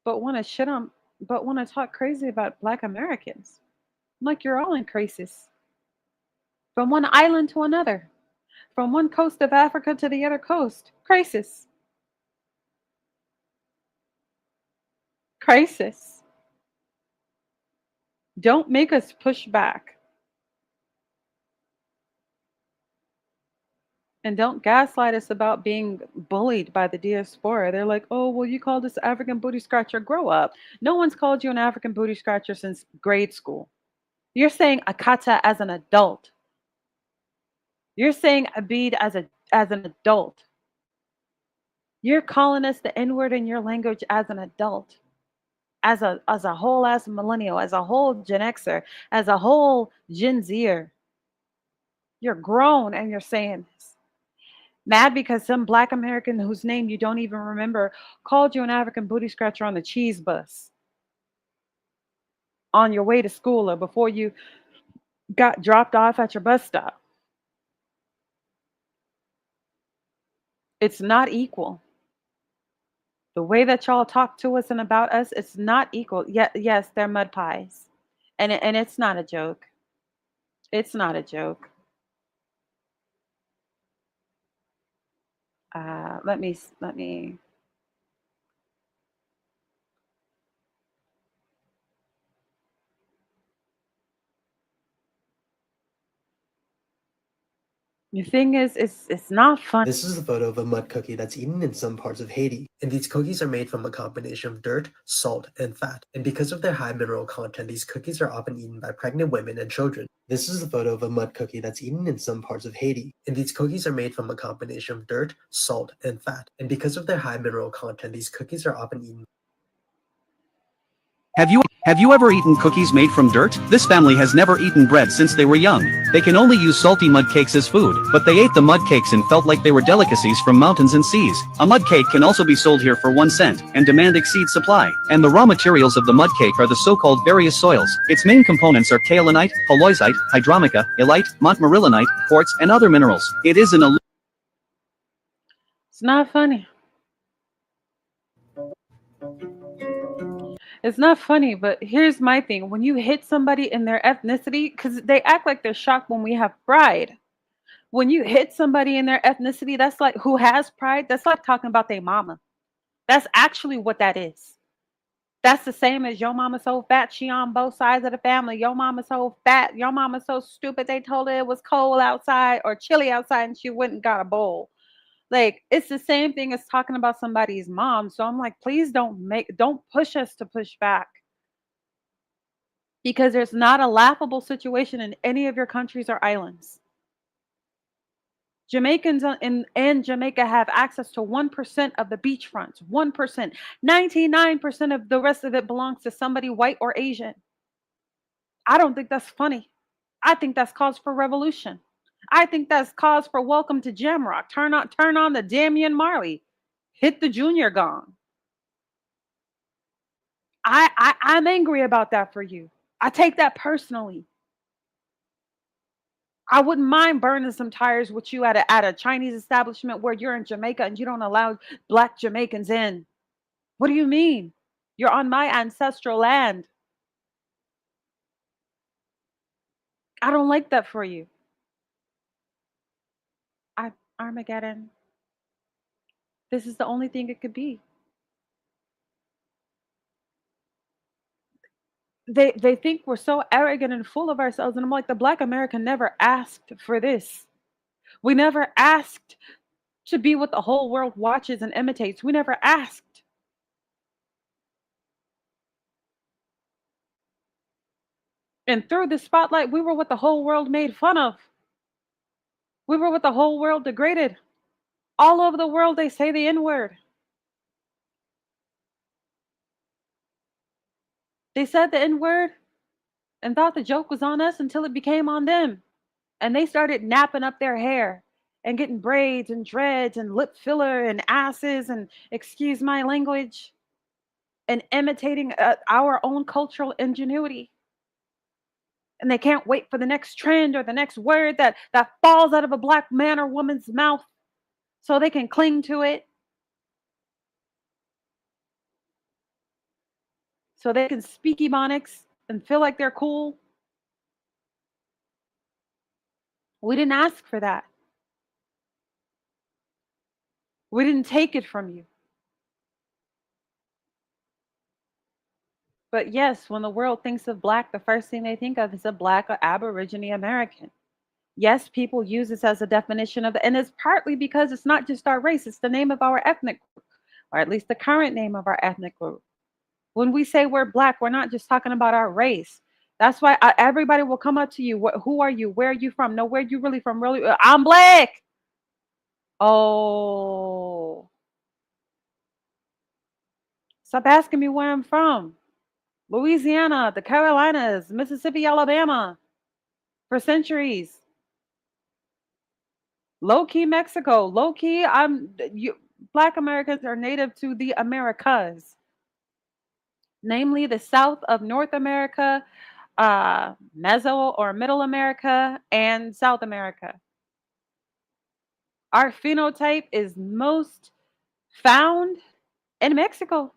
but want to talk crazy about Black Americans. I'm like, you're all in crisis. From one island to another, from one coast of Africa to the other coast. Crisis. Crisis. Don't make us push back. And don't gaslight us about being bullied by the diaspora. They're like, oh, well, you called us African booty scratcher. Grow up. No one's called you an African booty scratcher since grade school. You're saying akata as an adult. You're saying abid as an adult. You're calling us the N-word in your language as an adult. As a whole as millennial, as a whole Gen Xer, as a whole Gen Zer. You're grown and you're saying this. Mad because some Black American whose name you don't even remember called you an African booty scratcher on the cheese bus on your way to school or before you got dropped off at your bus stop. It's not equal. The way that y'all talk to us and about us, it's not equal. Yes, they're mud pies. And it's not a joke. It's not a joke. Let me. The thing is, it's not fun. This is a photo of a mud cookie that's eaten in some parts of Haiti. And these cookies are made from a combination of dirt, salt, and fat. And because of their high mineral content, these cookies are often eaten by pregnant women and children. This is a photo of a mud cookie that's eaten in some parts of Haiti. And these cookies are made from a combination of dirt, salt, and fat. And because of their high mineral content, these cookies are often eaten. Have you ever eaten cookies made from dirt? This family has never eaten bread since they were young. They can only use salty mud cakes as food, but they ate the mud cakes and felt like they were delicacies from mountains and seas. A mud cake can also be sold here for 1 cent, and demand exceeds supply. And the raw materials of the mud cake are the so-called various soils. Its main components are kaolinite, halloysite, hydromica, illite, montmorillonite, quartz, and other minerals. It is an It's not funny. It's not funny, but here's my thing. When you hit somebody in their ethnicity, because they act like they're shocked when we have pride. When you hit somebody in their ethnicity, that's like who has pride, that's like talking about their mama. That's actually what that is. That's the same as your mama so fat, she on both sides of the family. Your mama so fat, your mama so stupid, they told her it was cold outside or chilly outside and she went and got a bowl. Like, it's the same thing as talking about somebody's mom. So I'm like, please don't push us to push back. Because there's not a laughable situation in any of your countries or islands. Jamaicans in Jamaica have access to 1% of the beachfronts. 1%. 99% of the rest of it belongs to somebody white or Asian. I don't think that's funny. I think that's cause for revolution. I think that's cause for welcome to Jamrock. Turn on the Damian Marley. Hit the junior gong. I'm angry about that for you. I take that personally. I wouldn't mind burning some tires with you at a Chinese establishment where you're in Jamaica and you don't allow black Jamaicans in. What do you mean? You're on my ancestral land. I don't like that for you. Armageddon. This is the only thing it could be. They think we're so arrogant and full of ourselves, and I'm like, the Black American never asked for this. We never asked to be what the whole world watches and imitates. We never asked. And through the spotlight, we were what the whole world made fun of. We were what the whole world degraded. All over the world, they say the N-word. They said the N-word and thought the joke was on us until it became on them. And they started napping up their hair and getting braids and dreads and lip filler and asses and, excuse my language, and imitating our own cultural ingenuity. And they can't wait for the next trend or the next word that falls out of a black man or woman's mouth so they can cling to it, so they can speak Ebonics and feel like they're cool. We didn't ask for that. We didn't take it from you. But yes, when the world thinks of black, the first thing they think of is a black or Aborigine American. Yes, people use this as a definition of, and it's partly because it's not just our race, it's the name of our ethnic group, or at least the current name of our ethnic group. When we say we're black, we're not just talking about our race. That's why everybody will come up to you. Who are you? Where are you from? No, where are you really from? Really, I'm black. Oh, stop asking me where I'm from. Louisiana, the Carolinas, Mississippi, Alabama, for centuries. Low key Mexico, low key. Black Americans are native to the Americas, namely the South of North America, Meso or Middle America, and South America. Our phenotype is most found in Mexico.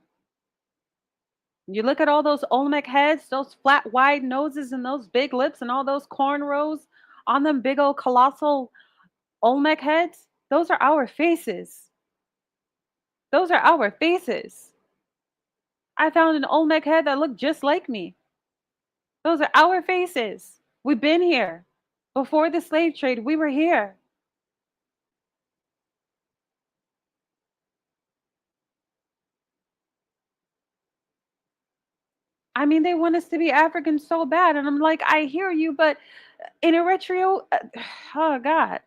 You look at all those Olmec heads, those flat, wide noses, and those big lips, and all those cornrows on them big old colossal Olmec heads. Those are our faces. Those are our faces. I found an Olmec head that looked just like me. Those are our faces. We've been here. Before the slave trade, we were here. I mean, they want us to be African so bad. And I'm like, I hear you, but in Eritrea, oh God,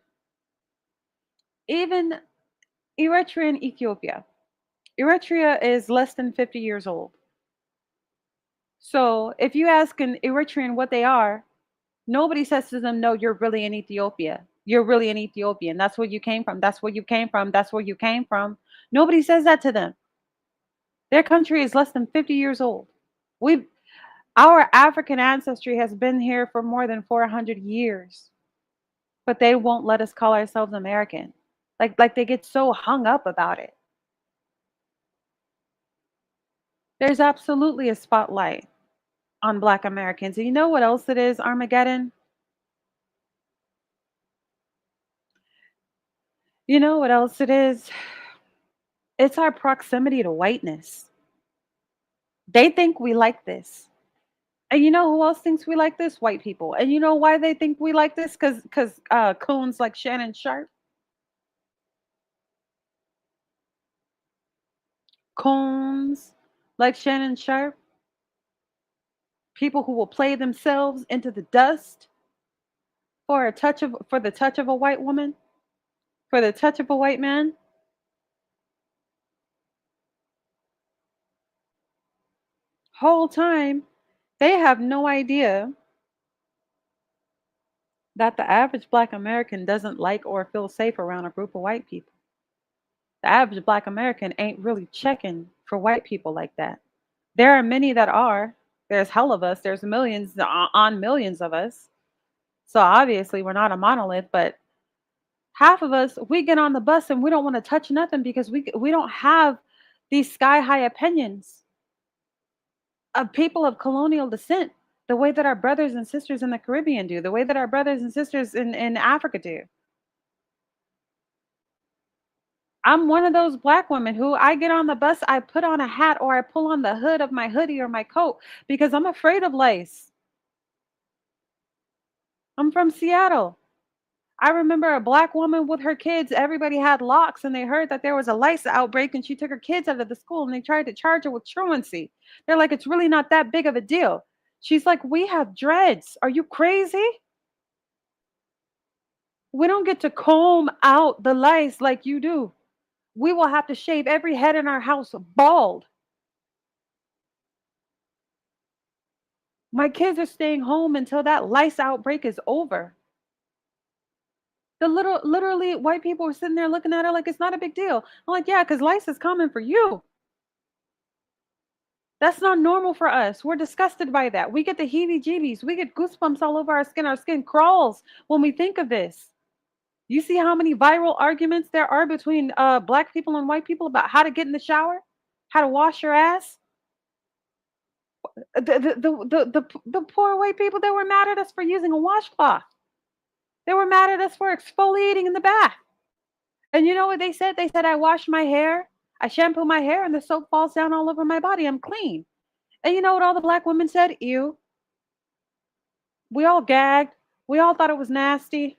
even Eritrea and Ethiopia. Eritrea is less than 50 years old. So if you ask an Eritrean what they are, nobody says to them, no, you're really in Ethiopia. You're really an Ethiopian. That's where you came from. That's where you came from. That's where you came from. Nobody says that to them. Their country is less than 50 years old. We, our African ancestry has been here for more than 400 years, but they won't let us call ourselves American. Like they get so hung up about it. There's absolutely a spotlight on Black Americans. And you know what else it is, Armageddon? You know what else it is? It's our proximity to whiteness. They think we like this. And you know who else thinks we like this? White people. And you know why they think we like this? Because coons like Shannon Sharpe. Coons like Shannon Sharpe. People who will play themselves into the dust for the touch of a white woman, for the touch of a white man. Whole time they have no idea that the average Black American doesn't like or feel safe around a group of white people. The average Black American ain't really checking for white people like that. There are many that are. There's hell of us. There's millions on millions of us. So obviously we're not a monolith, but half of us, we get on the bus and we don't want to touch nothing because we don't have these sky high opinions of people of colonial descent, the way that our brothers and sisters in the Caribbean do, the way that our brothers and sisters in Africa do. I'm one of those Black women who I get on the bus, I put on a hat or I pull on the hood of my hoodie or my coat because I'm afraid of lice. I'm from Seattle. I remember a Black woman with her kids. Everybody had locks and they heard that there was a lice outbreak and she took her kids out of the school and they tried to charge her with truancy. They're like, it's really not that big of a deal. She's like, we have dreads. Are you crazy? We don't get to comb out the lice like you do. We will have to shave every head in our house bald. My kids are staying home until that lice outbreak is over. Literally, white people were sitting there looking at her like it's not a big deal. I'm like, yeah, because lice is coming for you. That's not normal for us. We're disgusted by that. We get the heebie jeebies. We get goosebumps all over our skin. Our skin crawls when we think of this. You see how many viral arguments there are between Black people and white people about how to get in the shower, how to wash your ass? The poor white people, they were mad at us for using a washcloth. They were mad at us for exfoliating in the bath. And you know what they said? They said, I wash my hair, I shampoo my hair, and the soap falls down all over my body. I'm clean. And you know what all the Black women said? Ew. We all gagged. We all thought it was nasty.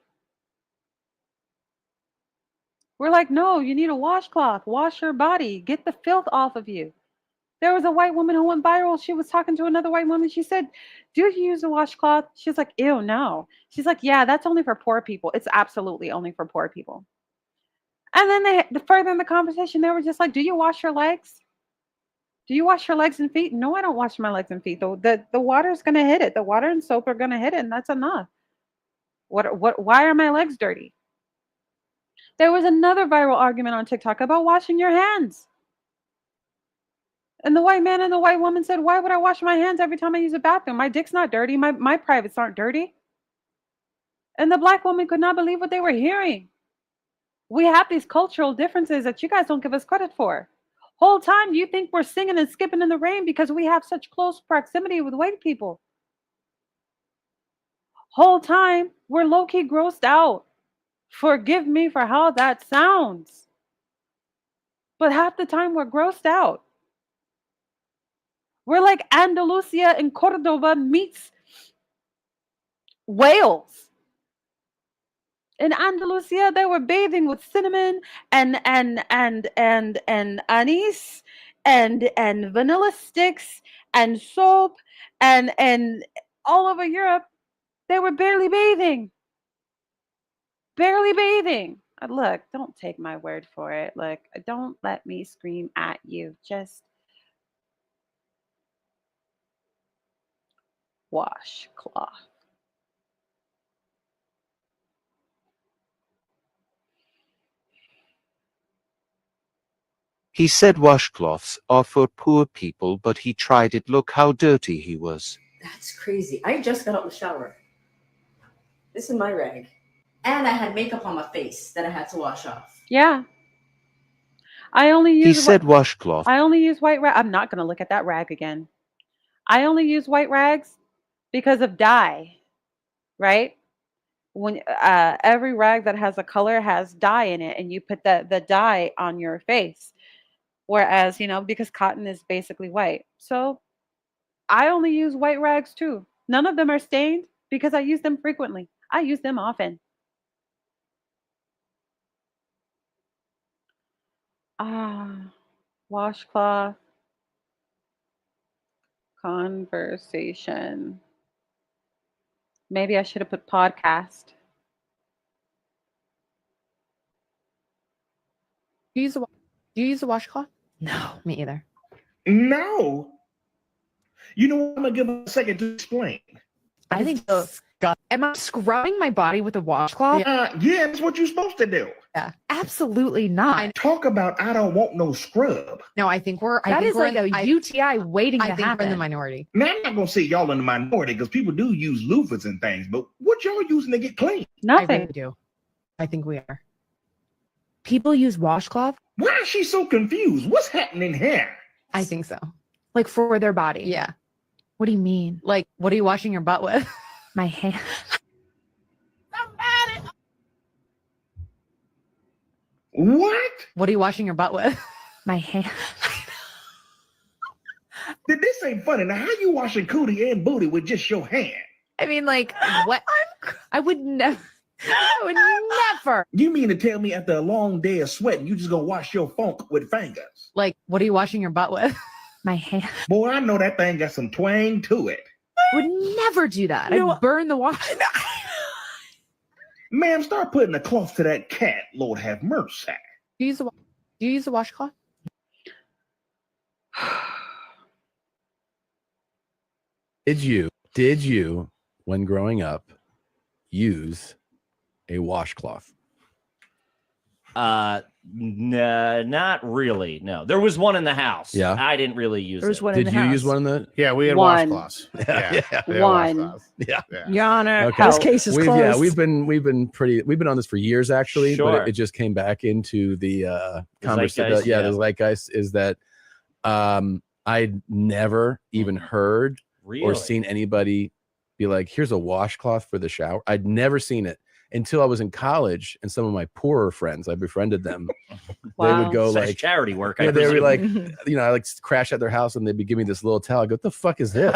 We're like, no, you need a washcloth. Wash your body. Get the filth off of you. There was a white woman who went viral. She was talking to another white woman. She said, do you use a washcloth? She's like, ew, no. She's like, yeah, that's only for poor people. It's absolutely only for poor people. And then further in the conversation, they were just like, do you wash your legs? Do you wash your legs and feet? No, I don't wash my legs and feet. The water's going to hit it. The water and soap are going to hit it, and that's enough. Why are my legs dirty? There was another viral argument on TikTok about washing your hands. And the white man and the white woman said, why would I wash my hands every time I use a bathroom? My dick's not dirty. My privates aren't dirty. And the Black woman could not believe what they were hearing. We have these cultural differences that you guys don't give us credit for. Whole time you think we're singing and skipping in the rain because we have such close proximity with white people. Whole time we're low-key grossed out. Forgive me for how that sounds. But half the time we're grossed out. We're like Andalusia and Cordoba meets Wales. In Andalusia, they were bathing with cinnamon and anise and vanilla sticks and soap and all over Europe, they were barely bathing. Barely bathing. Look, don't take my word for it. Look, don't let me scream at you. Just washcloth. He said washcloths are for poor people, but he tried it. Look how dirty he was. That's crazy. I just got out of the shower. This is my rag. And I had makeup on my face that I had to wash off. Yeah. I only use He said washcloth. I only use white rag. I'm not going to look at that rag again. I only use white rags because of dye, right? When every rag that has a color has dye in it, and you put the dye on your face. Whereas, because cotton is basically white. So I only use white rags too. None of them are stained because I use them frequently. I use them often. Washcloth conversation. Maybe I should have put podcast. Do you use a washcloth? No, me either. No. You know what? I'm gonna give a second to explain. I think so. Am I scrubbing my body with a washcloth? Yeah, that's what you're supposed to do. Yeah, absolutely not. Talk about I don't want no scrub. No, I think we're. That is like a UTI waiting to happen. we're in the minority. Now I'm not gonna say y'all in the minority because people do use loofahs and things, but what y'all using to get clean? Nothing. I really do. I think we are. People use washcloth. Why is she so confused? What's happening here? I think so. Like for their body. Yeah. What do you mean? Like, what are you washing your butt with? My hand. What? What are you washing your butt with? My hand. This ain't funny. Now, how you washing cootie and booty with just your hand? I mean, like, what? I would never. I would never. You mean to tell me after a long day of sweating, you just gonna wash your funk with fingers? Like, what are you washing your butt with? My hand. Boy, I know that thing got some twang to it. Would never do that. I'd burn the wash. Ma'am, start putting a cloth to that cat. Lord have mercy. Do you use a washcloth? Did you, when growing up, use a washcloth? No, not really. No, there was one in the house. Yeah, I didn't really use there was one. Did you use one in the? Yeah, we had One. washcloths. Yeah, One. Yeah. Your Honor, Okay. this case is closed. Yeah, we've been on this for years actually, Sure. but it just came back into the conversation. zeitgeist, Yeah, yeah. the zeitgeist is that I'd never even heard or Really? seen anybody be like, "Here's a washcloth for the shower." I'd never seen it until I was in college, and some of my poorer friends, I befriended them. They would go Such like charity work. Yeah, I they were presume. like, I like crash at their house, and they'd be giving me this little towel. I go, "What the fuck is this?"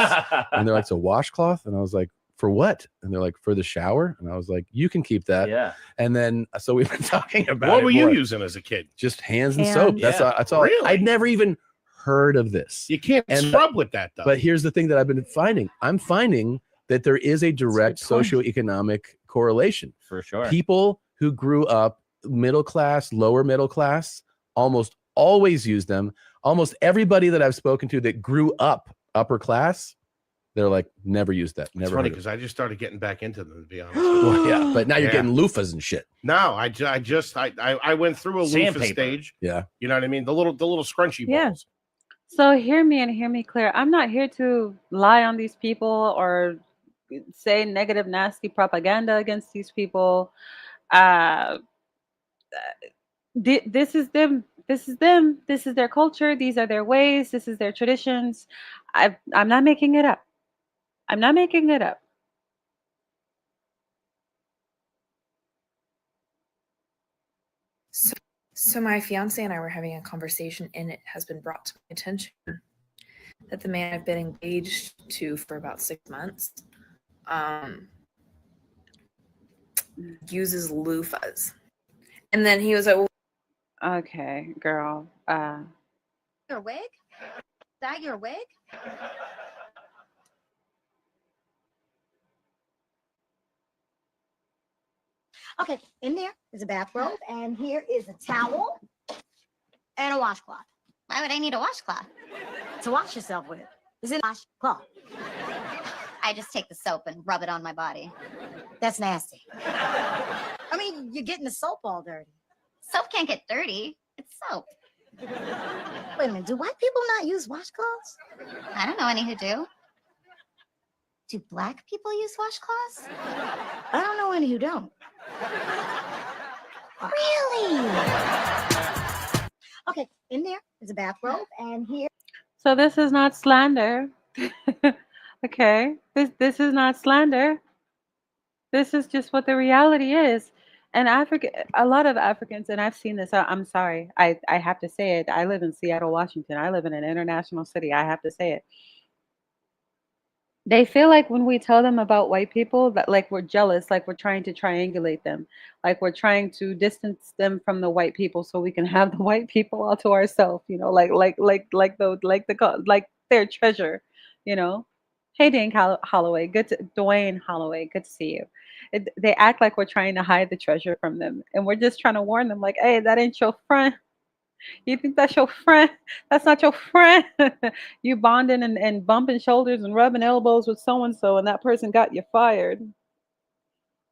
And they're like, "It's a washcloth," and I was like, "For what?" And they're like, "For the shower," and I was like, "You can keep that." Yeah. And then so we've been talking about What it were you more. using as a kid? Just hands and Hands. soap. That's Yeah. all. That's all. Really? I'd never even heard of this. You can't scrub with that though. But here's the thing that I've been finding. I'm finding that there is a direct socioeconomic correlation. For sure. People who grew up middle class, lower middle class, almost always use them. Almost everybody that I've spoken to that grew up upper class, they're like, never used that. It's Never funny heard of it. because I just started getting back into them, to be honest. Well, yeah, but now you're Yeah. getting loofahs and shit. No, I went through a loofah Sandpaper. stage. Yeah. You know what I mean? The little scrunchy Yeah. balls. So hear me and hear me clear. I'm not here to lie on these people or say negative, nasty propaganda against these people. This is them. This is them. This is their culture. These are their ways. This is their traditions. I'm not making it up. I'm not making it up. So my fiance and I were having a conversation, and it has been brought to my attention that the man I've been engaged to for about 6 months uses loofahs. And then he was like, well, Okay, girl. a wig? that your wig? Okay, in there is a bathrobe, and here is a towel and a washcloth. Why would I need a washcloth? To wash yourself with. Is it a washcloth? I just take the soap and rub it on my body. That's nasty. I mean, you're getting the soap all dirty. Soap can't get dirty. It's soap. Wait a minute, do white people not use washcloths? I don't know any who do. Do black people use washcloths? I don't know any who don't. Really? Okay, in there is a bathrobe, and here. So this is not slander. Okay, this is not slander. This is just what the reality is. And Africa, a lot of Africans, and I've seen this. I'm sorry, I have to say it. I live in Seattle, Washington. I live in an international city. I have to say it. They feel like when we tell them about white people that like we're jealous, like we're trying to triangulate them, like we're trying to distance them from the white people so we can have the white people all to ourselves, you know, like their treasure, you know. Hey, Holloway, Dwayne Holloway, good to see you. They act like we're trying to hide the treasure from them, and we're just trying to warn them, like, hey, that ain't your friend. You think that's your friend? That's not your friend. You bonding and bumping shoulders and rubbing elbows with so and so, and that person got you fired.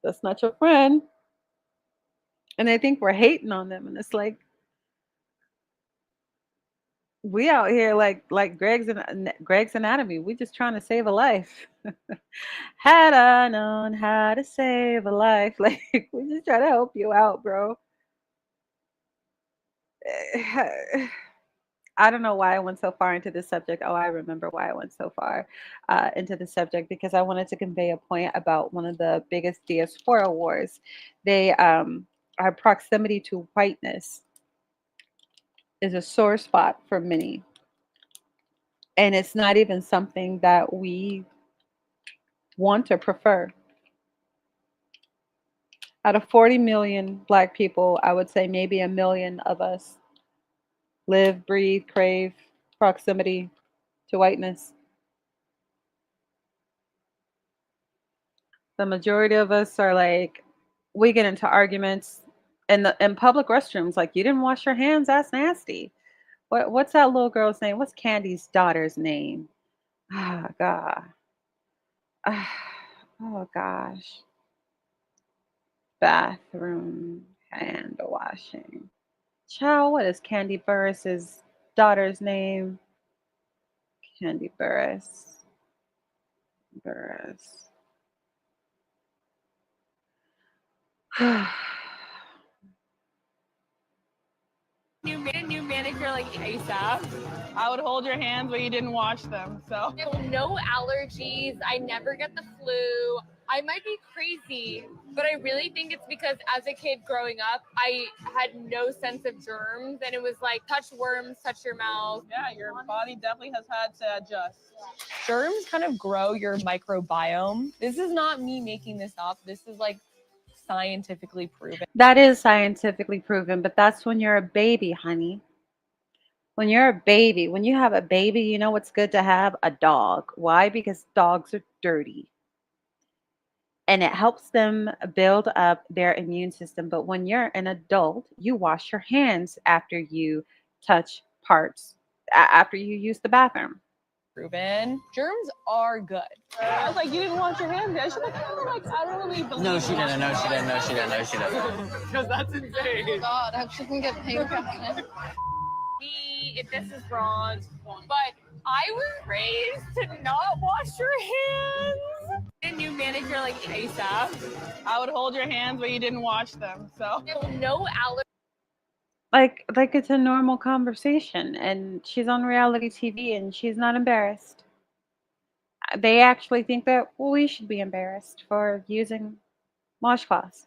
That's not your friend. And they think we're hating on them, and it's like we out here like Greg's Anatomy. We just trying to save a life. Had I known how to save a life, like we just try to help you out, bro. I don't know why I went so far into this subject. Oh, I remember why I went so far into the subject because I wanted to convey a point about one of the biggest diaspora wars. They our proximity to whiteness is a sore spot for many, and it's not even something that we want or prefer. Out of 40 million Black people, I would say maybe a million of us live, breathe, crave proximity to whiteness. The majority of us are like, we get into arguments in public restrooms, like you didn't wash your hands, that's nasty. What's that little girl's name? What's Candy's daughter's name? Ah, God. Ah, oh gosh. Bathroom hand washing. Child, what is Candy Burris's daughter's name? Candy Burris. Burris. You made a new manicure like ASAP. I would hold your hands but you didn't wash them. So no allergies. I never get the flu. I might be crazy, but I really think it's because as a kid growing up, I had no sense of germs, and it was like touch worms, touch your mouth. yeah, your body definitely has had to adjust. Germs kind of grow your microbiome. This is not me making this up. This is like scientifically proven. That is scientifically proven, but that's when you're a baby, honey. When you're a baby, when you have a baby, you know what's good to have? A dog. Why? Because dogs are dirty. And it helps them build up their immune system. But when you're an adult, you wash your hands after you touch parts, after you use the bathroom. Proven. Germs are good. I was like, you didn't wash your hands. I should I don't really believe. No, she didn't. No, she didn't. No, she didn't. No, she didn't. Because that's insane. Oh God, I shouldn't get paid for that. If this is wrong, but I was raised to not wash your hands. A new manicure like ASAP. I would hold your hands but you didn't wash them. So no allergies. Like it's a normal conversation, and she's on reality TV and she's not embarrassed. They actually think that, well, we should be embarrassed for using washcloths.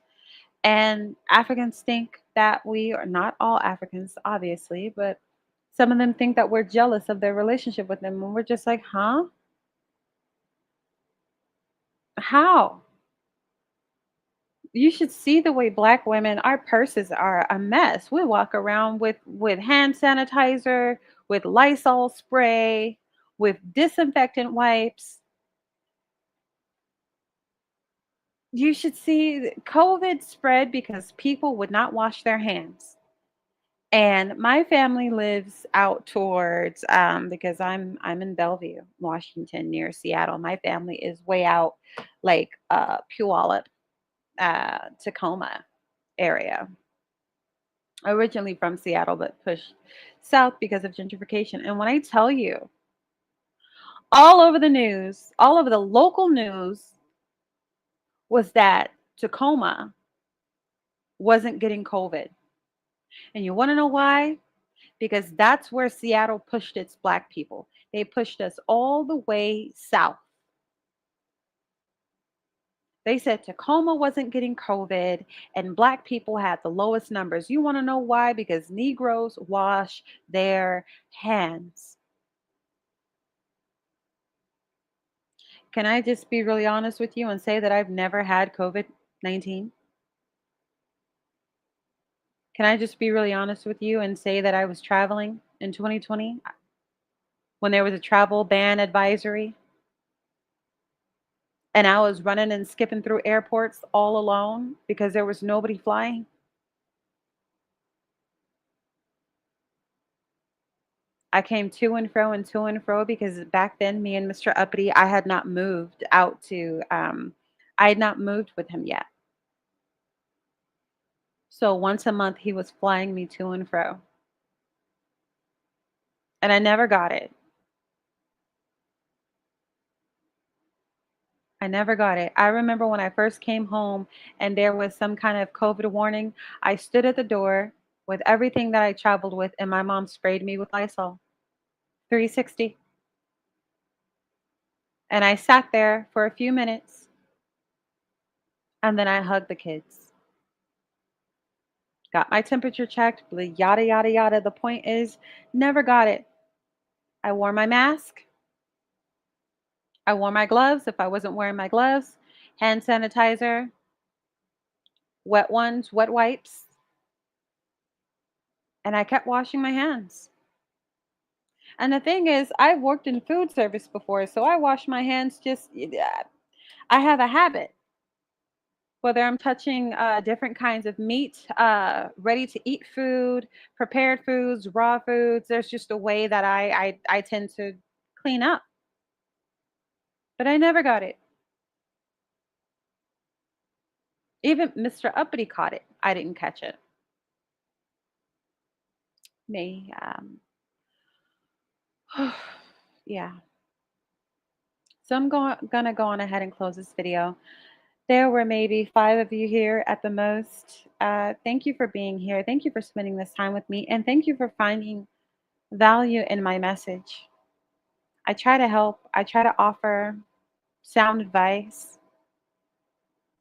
And Africans think that we are not all Africans, obviously, but some of them think that we're jealous of their relationship with them. And we're just like, huh? How? You should see the way black women, our purses are a mess. We walk around with hand sanitizer, with Lysol spray, with disinfectant wipes. You should see COVID spread because people would not wash their hands. And my family lives out towards because I'm in Bellevue, Washington, near Seattle. My family is way out, like Puyallup, Tacoma area. Originally from Seattle, but pushed south because of gentrification. And when I tell you, all over the news, all over the local news, was that Tacoma wasn't getting COVID. And you want to know why? Because that's where Seattle pushed its black people. They pushed us all the way south. They said Tacoma wasn't getting COVID and black people had the lowest numbers. You want to know why? Because Negroes wash their hands. Can I just be really honest with you and say that I've never had COVID-19? Can I just be really honest with you and say that I was traveling in 2020 when there was a travel ban advisory and I was running and skipping through airports all alone because there was nobody flying? I came to and fro and to and fro because back then, me and Mr. Uppity, I had not moved out to, I had not moved with him yet. So once a month, he was flying me to and fro. And I never got it. I never got it. I remember when I first came home and there was some kind of COVID warning, I stood at the door with everything that I traveled with, and my mom sprayed me with Lysol 360. And I sat there for a few minutes and then I hugged the kids. Got my temperature checked, yada, yada, yada. The point is, never got it. I wore my mask. I wore my gloves if I wasn't wearing my gloves, hand sanitizer, wet ones, wet wipes, and I kept washing my hands. And the thing is, I've worked in food service before, so I wash my hands just, I have a habit. Whether I'm touching different kinds of meat, ready to eat food, prepared foods, raw foods, there's just a way that I tend to clean up. But I never got it. Even Mr. Uppity caught it. I didn't catch it. Me, yeah. So I'm gonna go on ahead and close this video. There were maybe 5 of you here at the most. Thank you for being here. Thank you for spending this time with me. And thank you for finding value in my message. I try to help. I try to offer sound advice.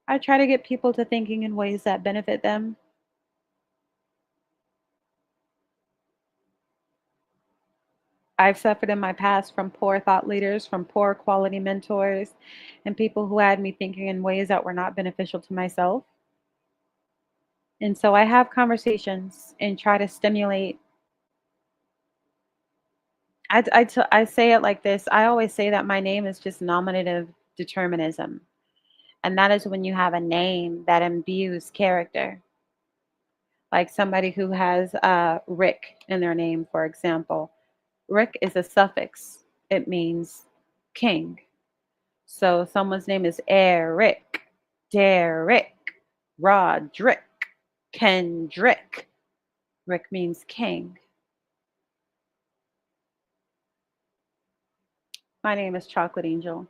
I try to get people to thinking in ways that benefit them. I've suffered in my past from poor thought leaders, from poor quality mentors, and people who had me thinking in ways that were not beneficial to myself. And so I have conversations and try to stimulate. I say it like this. I always say that my name is just nominative determinism. And that is when you have a name that imbues character. Like somebody who has Rick in their name, for example. Rick is a suffix. It means king. So someone's name is Eric, Derek, Roderick, Kendrick. Rick means king. My name is Chocolate Angel.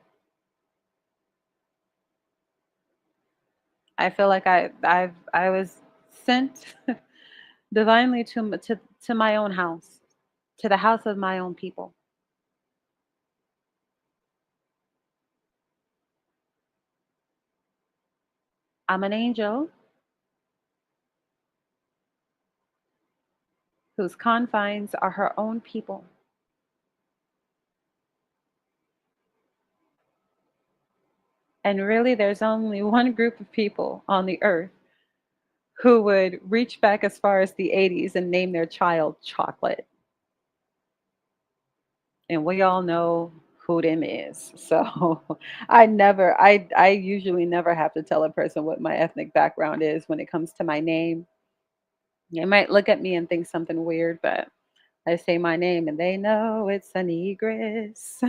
I feel like I was sent divinely to my own house, to the house of my own people. I'm an angel whose confines are her own people. And really, there's only one group of people on the earth who would reach back as far as the 80s and name their child Chocolate. And we all know who them is. So I usually never have to tell a person what my ethnic background is when it comes to my name. They might look at me and think something weird, but I say my name and they know it's a negress.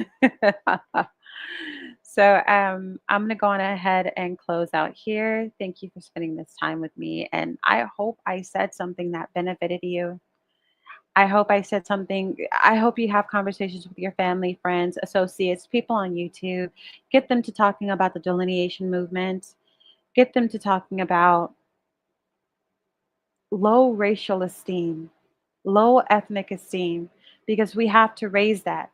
So I'm gonna go on ahead and close out here. Thank you for spending this time with me, and I hope I said something that benefited you. I hope I said something. I hope you have conversations with your family, friends, associates, people on YouTube. Get them to talking about the delineation movement. Get them to talking about low racial esteem, low ethnic esteem, because we have to raise that.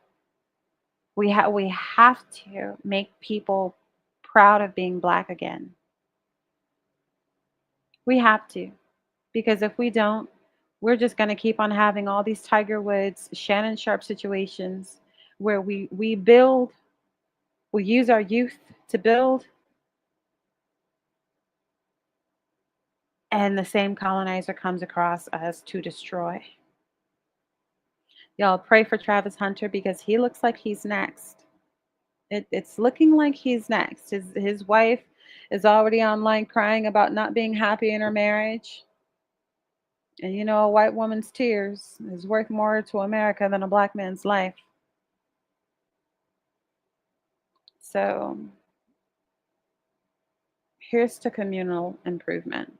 We have to make people proud of being black again. We have to, because if we don't, we're just going to keep on having all these Tiger Woods, Shannon Sharpe situations where we build, we use our youth to build, and the same colonizer comes across us to destroy. Y'all pray for Travis Hunter because he looks like he's next. It's looking like he's next. His wife is already online crying about not being happy in her marriage. And you know, a white woman's tears is worth more to America than a black man's life. So here's to communal improvement.